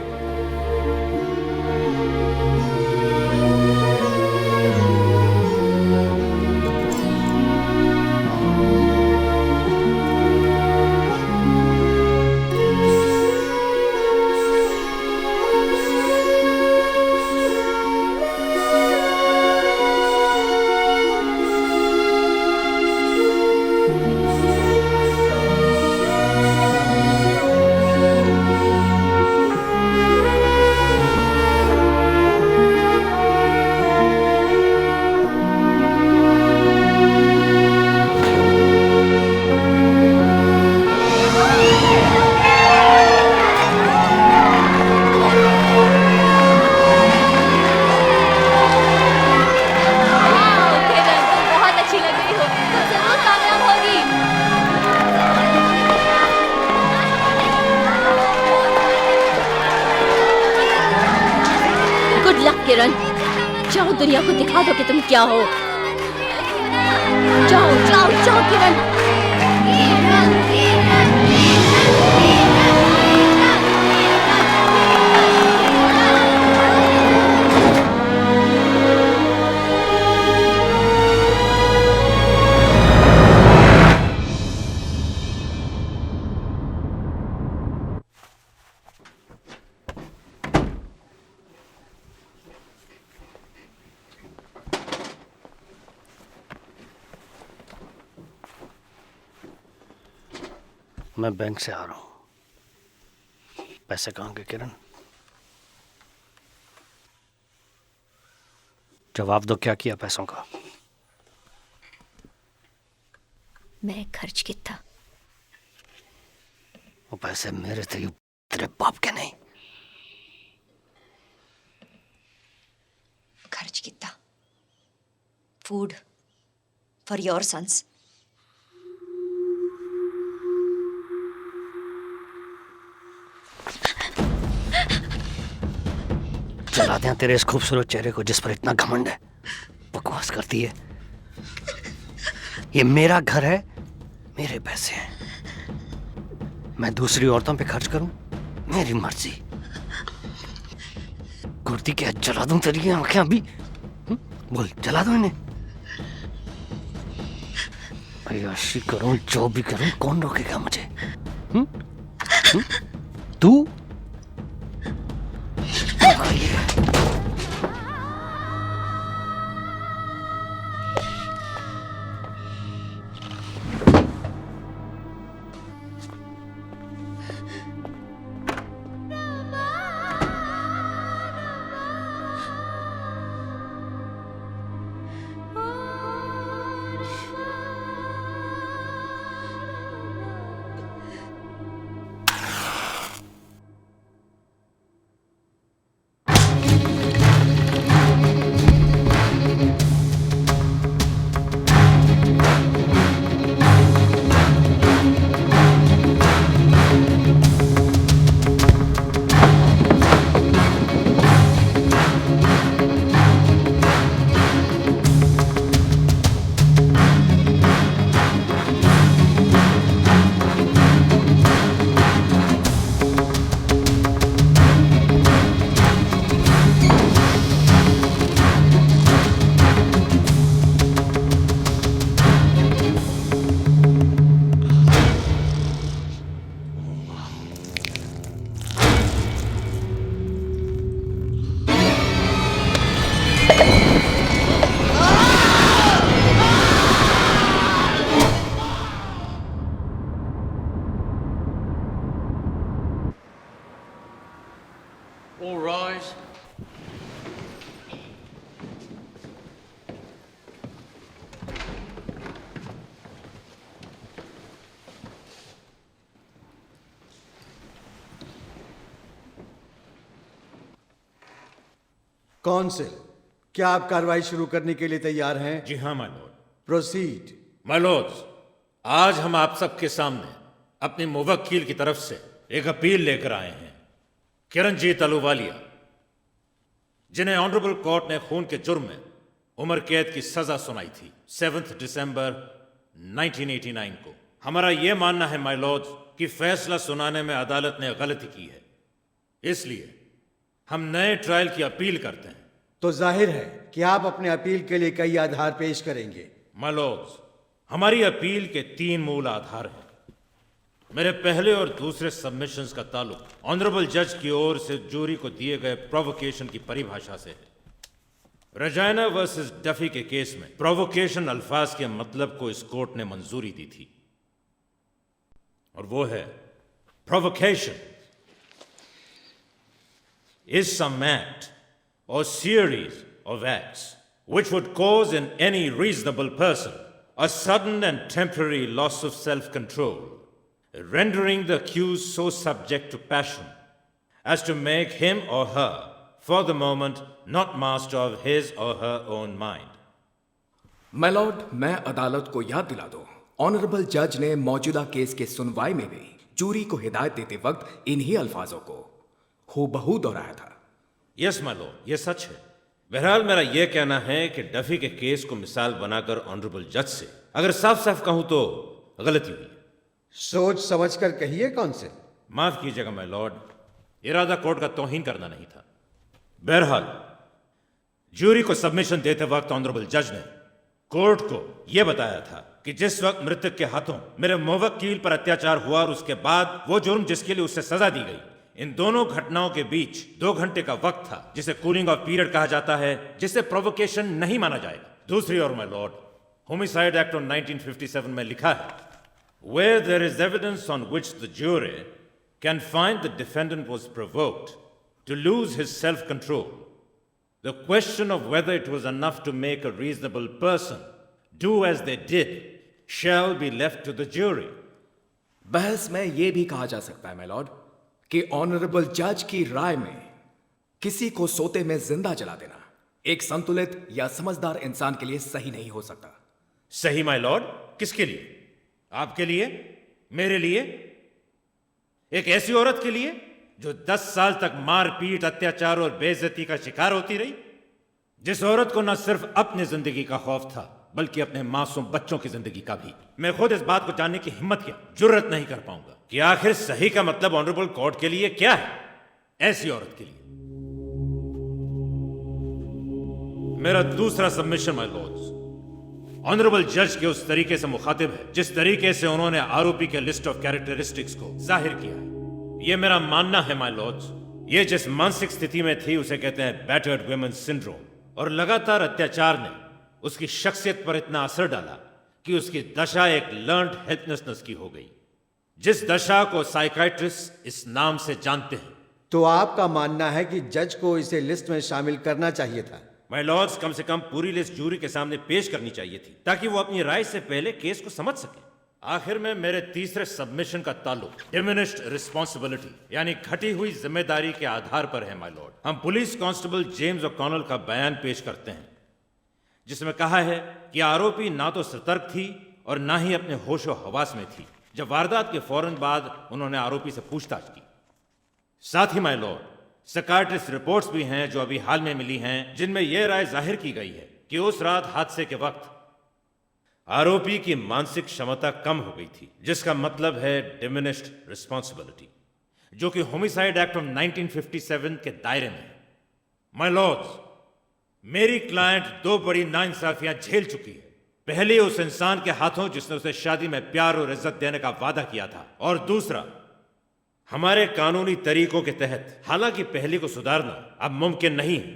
दुनिया को दिखा दो कि तुम क्या हो। जाओ जाओ जाओ किरण। मैं बैंक से आ रहा हूं। पैसे कहाँ गए किरण? जवाब दो, क्या किया पैसों का? मैं खर्च किया। वो पैसे मेरे थे, तेरे बाप के नहीं। खर्च किया। Food for your sons. जला दें तेरे इस खूबसूरत चेहरे को जिस पर इतना घमंड है। बकवास करती है। ये मेरा घर है, मेरे पैसे हैं। मैं दूसरी औरतों पे खर्च करूं, मेरी मर्जी। कुर्ती क्या जला दूं तेरी आंखें अभी? बोल, जला दूं इन्हें? अय्याशी करूं, जो भी करूं, कौन रोकेगा मुझे? तू? All rise. कौंसिल, क्या आप कार्रवाई शुरू करने के लिए तैयार हैं? जी हाँ my Lord. Proceed. My Lord's, आज हम आप सबके सामने अपनी मुवक्किल की तरफ से एक अपील लेकर आए हैं। किरणजीत अहलूवालिया, जिन्हें ऑनरेबल कोर्ट ने खून के जुर्म में उम्र कैद की सजा सुनाई थी 7 दिसंबर 1989 को। हमारा यह मानना है माय लॉर्ड्स कि फैसला सुनाने में अदालत ने गलती की है, इसलिए हम नए ट्रायल की अपील करते हैं। तो जाहिर है कि आप अपने अपील के लिए कई आधार पेश करेंगे। माय लॉर्ड्स, हमारी अपील के 3 मूल आधार हैं। मेरे पहले और दूसरे सबमिशंस का ताल्लुक ऑनरेबल जज की ओर से जूरी को दिए गए प्रोवोकेशन की परिभाषा से है। रजायना वर्सेस डफी के केस में प्रोवोकेशन अल्फाज के मतलब को इस कोर्ट ने मंजूरी दी थी, और वो है provocation is some act or series of acts which would cause in any reasonable person a sudden and temporary loss of self-control, rendering the accused so subject to passion as to make him or her, for the moment, not master of his or her own mind. My Lord, मैं अदालत को याद दिला दूं, honourable जज ने मौजूदा case के सुनवाई में भी जूरी को हिदायत देते वक्त इन्हीं अल्फाजों को हूबहू दोहराया था। यस माय लॉर्ड, यह सच है, बहरहाल मेरा यह कहना है कि डफी के केस को मिसाल बनाकर ऑनरेबल जज से अगर साफ साफ कहूं तो गलती हुई। सोच समझकर कहिए कौन से। माफ कीजिएगा माय लॉर्ड, इरादा कोर्ट का तौहीन करना नहीं था। बहरहाल ज्यूरी को सबमिशन देते वक्त ऑनरेबल जज ने कोर्ट को यह बताया था कि जिस वक्त मृतक के हाथों मेरे मुवक्किल पर अत्याचार हुआ और उसके बाद वो जुर्म जिसके लिए उसे सजा दी गई, इन दोनों घटनाओं के बीच 2 घंटे का वक्त था, जिसे कूलिंग ऑफ पीरियड कहा जाता है, जिसे प्रोवोकेशन नहीं माना जाएगा। दूसरी ओर my lord, homicide act of 1957 में लिखा है, where there is evidence on which the jury can find the defendant was provoked to lose his self-control, the question of whether it was enough to make a reasonable person do as they did shall be left to the jury. बहस में यह भी कहा जा सकता है my Lord कि honourable जज की राय में किसी को सोते में जिंदा जला देना एक संतुलित या समझदार इंसान के लिए सही नहीं हो सकता। सही माय लॉर्ड? किसके लिए? आपके लिए? मेरे लिए? एक ऐसी औरत के लिए जो 10 साल तक मारपीट, अत्याचार और बेइज्जती का शिकार होती रही, जिस औरत को न सिर्फ अपनी जिंदगी का खौफ था बल्कि अपने मासूम बच्चों की जिंदगी का भी। मैं खुद इस बात को जानने की हिम्मत या जुर्रत नहीं कर पाऊंगा कि आखिर सही का मतलब ऑनरेबल कोर्ट के लिए क्या है, ऐसी औरत के लिए। मेरा दूसरा सबमिशन माय लॉर्ड्स ऑनरेबल जज के उस तरीके से मुखातिब है जिस तरीके से उन्होंने आरोपी के लिस्ट ऑफ कैरेक्टरिस्टिक्स को जाहिर किया है। यह मेरा मानना है माय लॉर्ड्स, ये जिस मानसिक स्थिति में थी उसे कहते हैं बैटर्ड वुमेन सिंड्रोम, और लगातार अत्याचार ने उसकी शख्सियत पर इतना असर डाला कि उसकी दशा एक लर्न्ड हेल्पलेसनेस की हो गई, जिस दशा को साइकाइट्रिस्ट इस नाम से जानते हैं। तो आपका मानना है कि जज को इसे लिस्ट में शामिल करना चाहिए था? माय लॉर्ड्स, कम से कम पूरी लिस्ट जूरी के सामने पेश करनी चाहिए थी ताकि वो अपनी राय से पहले केस को समझ सके। आखिर में मेरे तीसरे सबमिशन का ताल्लुक डिमिनिश्ड रिस्पॉन्सिबिलिटी यानी घटी हुई जिम्मेदारी के आधार पर है माय लॉर्ड। हम पुलिस कांस्टेबल जेम्स ओकॉनल का बयान पेश करते हैं जिसमें कहा है कि आरोपी ना तो सतर्क थी और ना ही अपने होशो हवास में थी जब वारदात के फौरन बाद उन्होंने आरोपी से पूछताछ की। साथ ही माय लॉर्ड, साइकियाट्रिस्ट रिपोर्ट्स भी हैं जो अभी हाल में मिली हैं जिनमें यह राय जाहिर की गई है कि उस रात हादसे के वक्त आरोपी की मानसिक क्षमता कम हो गई थी, जिसका मतलब है डिमिनिश्ड रिस्पॉन्सिबिलिटी, जो कि होमिसाइड एक्ट ऑफ 1957 के दायरे में है। माय लॉर्ड्स, मेरी क्लाइंट 2 बड़ी नाइंसाफियां झेल चुकी है। पहली उस इंसान के हाथों जिसने उसे शादी में प्यार और इज्जत देने का वादा किया था, और दूसरा हमारे कानूनी तरीकों के तहत। हालांकि पहली को सुधारना अब मुमकिन नहीं है,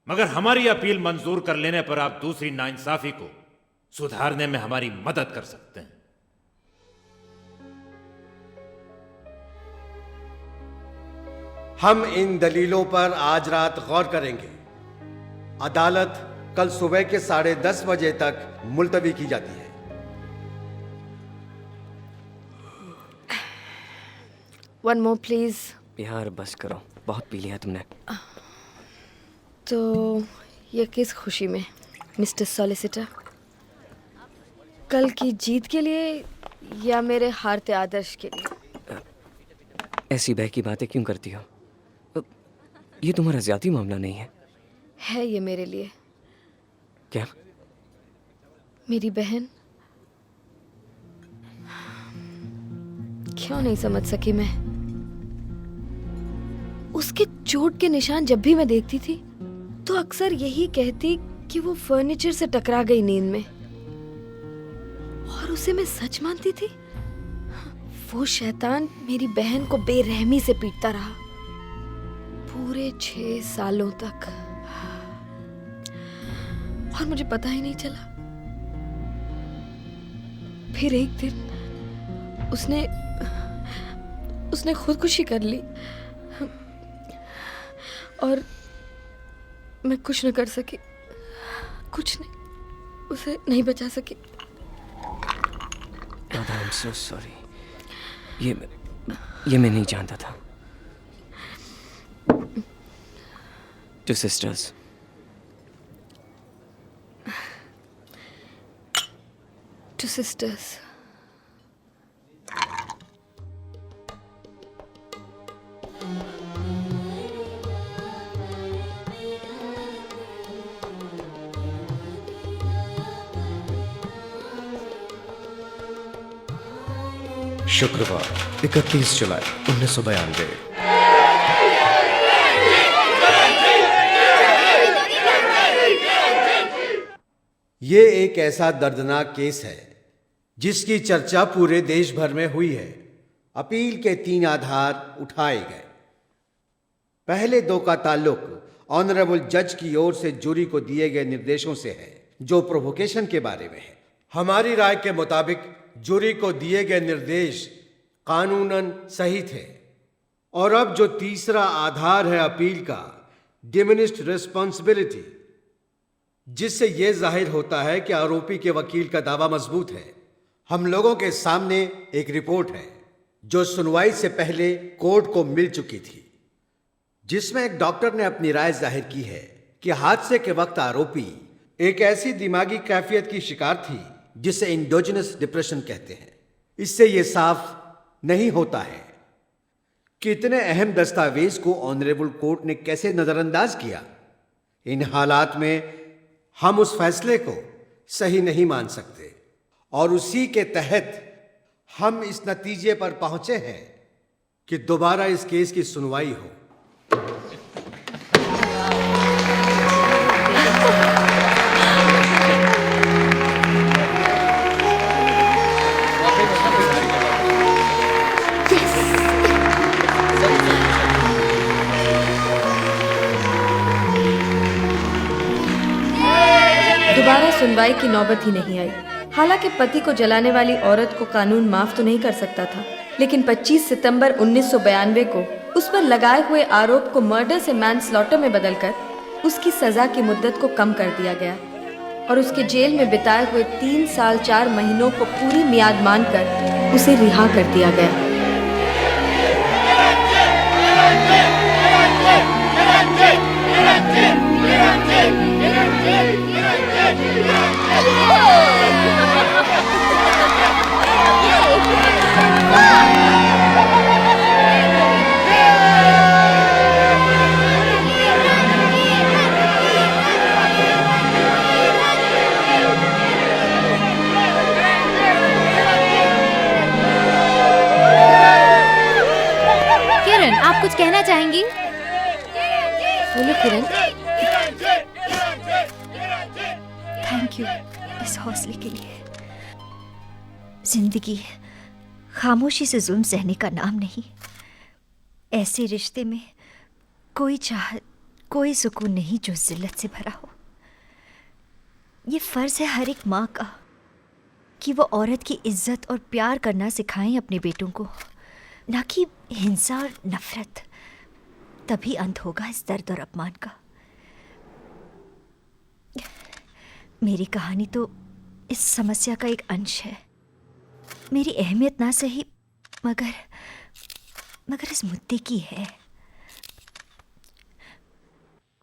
मगर हमारी अपील मंजूर कर लेने पर आप दूसरी नाइंसाफी को सुधारने में हमारी मदद कर सकते हैं। हम इन दलीलों पर आज रात गौर करेंगे। अदालत कल सुबह के 10:30 बजे तक मुलतवी की जाती है। One more please. यार बस करो, बहुत पी लिया तुमने। तो ये किस खुशी में मिस्टर सॉलिसिटर? कल की जीत के लिए या मेरे हारते आदर्श के लिए? ऐसी बहकी बातें क्यों करती हो? ये तुम्हारा ज्यादा मामला नहीं है? है ये मेरे लिए। क्या? मेरी बहन। क्यों नहीं समझ सकी मैं? उसके चोट के निशान जब भी मैं देखती थी तो अक्सर यही कहती कि वो फर्नीचर से टकरा गई नींद में, और उसे मैं सच मानती थी। वो शैतान मेरी बहन को बेरहमी से पीटता रहा पूरे 6 सालों तक, और मुझे पता ही नहीं चला। फिर एक दिन उसने खुदकुशी कर ली और मैं कुछ न कर सकी, कुछ नहीं, उसे नहीं बचा सकी। I'm so sorry. ये मैं नहीं जानता था। To sisters. To sisters. शुक्रवार 31 जुलाई 1992। ये एक ऐसा दर्दनाक केस है जिसकी चर्चा पूरे देश भर में हुई है। अपील के 3 आधार उठाए गए। पहले 2 का ताल्लुक ऑनरेबल जज की ओर से जूरी को दिए गए निर्देशों से है, जो प्रोवोकेशन के बारे में है। हमारी राय के मुताबिक जूरी को दिए गए निर्देश कानूनन सही थे। और अब जो तीसरा आधार है अपील का, डिमिनिश्ड रिस्पॉन्सिबिलिटी, जिससे यह जाहिर होता है कि आरोपी के वकील का दावा मजबूत है। हम लोगों के सामने एक रिपोर्ट है जो सुनवाई से पहले कोर्ट को मिल चुकी थी, जिसमें एक डॉक्टर ने अपनी राय जाहिर की है कि हादसे के वक्त आरोपी एक ऐसी दिमागी कैफियत की शिकार थी जिसे इंडोजिनस डिप्रेशन कहते हैं। इससे यह साफ नहीं होता है कि इतने अहम दस्तावेज को ऑनरेबल कोर्ट ने कैसे नजरअंदाज किया। इन हालात में हम उस फैसले को सही नहीं मान सकते और उसी के तहत हम इस नतीजे पर पहुंचे हैं कि दोबारा इस केस की सुनवाई हो। दोबारा सुनवाई की नौबत ही नहीं आई। हालांकि पति को जलाने वाली औरत को कानून माफ तो नहीं कर सकता था, लेकिन 25 सितंबर 1992 को उस पर लगाए हुए आरोप को मर्डर से मैनस्लॉटर में बदलकर उसकी सजा की मुद्दत को कम कर दिया गया और उसके जेल में बिताए हुए 3 साल 4 महीनों को पूरी मियाद मानकर उसे रिहा कर दिया गया। किरण, आप कुछ कहना चाहेंगी? बोलो किरण। थैंक यू इस हौसले के लिए। जिंदगी खामोशी से जुल्म सहने का नाम नहीं। ऐसे रिश्ते में कोई चाहत, कोई सुकून नहीं जो जिल्लत से भरा हो। ये फर्ज है हर एक माँ का कि वो औरत की इज्जत और प्यार करना सिखाएं अपने बेटों को, ना कि हिंसा और नफरत। तभी अंत होगा इस दर्द और अपमान का। मेरी कहानी तो इस समस्या का एक अंश है। मेरी अहमियत ना सही मगर इस मुद्दे की है।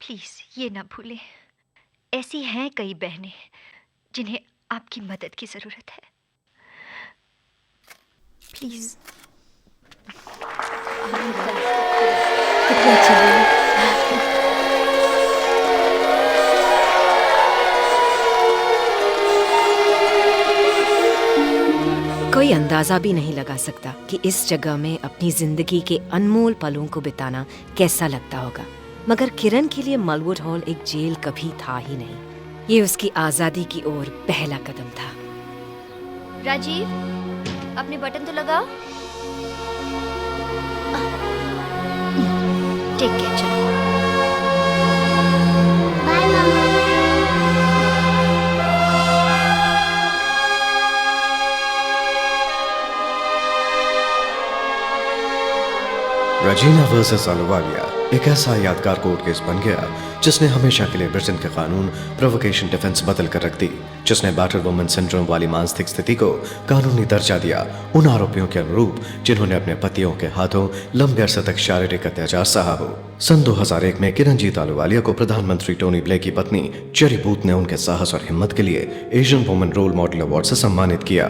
प्लीज ये ना भूलें, ऐसी हैं कई बहनें जिन्हें आपकी मदद की जरूरत है। प्लीज। कितना अच्छा बोला। कोई अंदाजा भी नहीं लगा सकता कि इस जगह में अपनी जिंदगी के अनमोल पलों को बिताना कैसा लगता होगा। मगर किरण के लिए मलवुड हॉल एक जेल कभी था ही नहीं। ये उसकी आजादी की ओर पहला कदम था। राजीव, अपने बटन तो लगाओ। Take care. चलो बाय मामा। रजीना वर्सेस अहलुवालिया एक ऐसा यादगार कोर्ट केस बन गया जिसने हमेशा के लिए ब्रिटेन के कानून प्रोवोकेशन डिफेंस बदल कर रख दी, जिसने बैटर वुमन सिंड्रोम वाली मानसिक स्थिति को कानूनी दर्जा दिया उन आरोपियों के अनुरूप जिन्होंने अपने पतियों के हाथों लंबे अरसे तक शारीरिक अत्याचार सहा हो। सन 2001 में किरणजीत अहलुवालिया को प्रधानमंत्री टोनी ब्लेयर की पत्नी जेरी बूथ ने उनके साहस और हिम्मत के लिए Asian woman role model award से सम्मानित किया।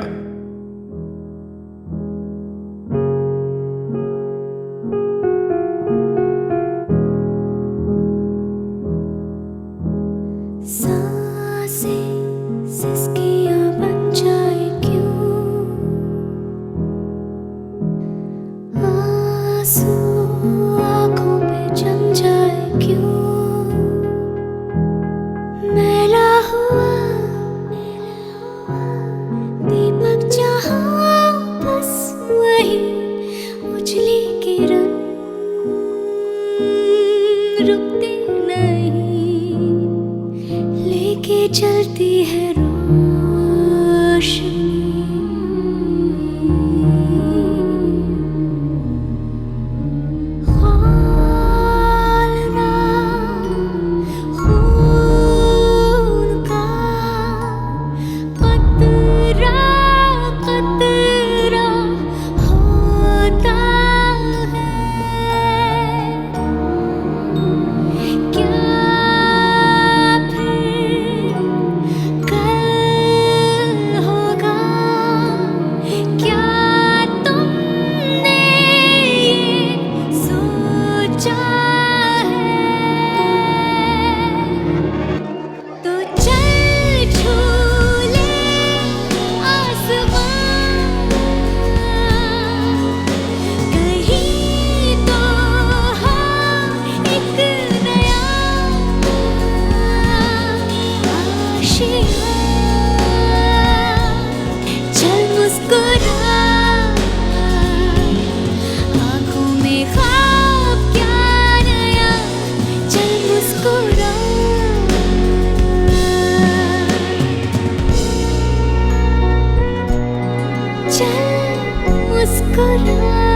चल मुस्कुरा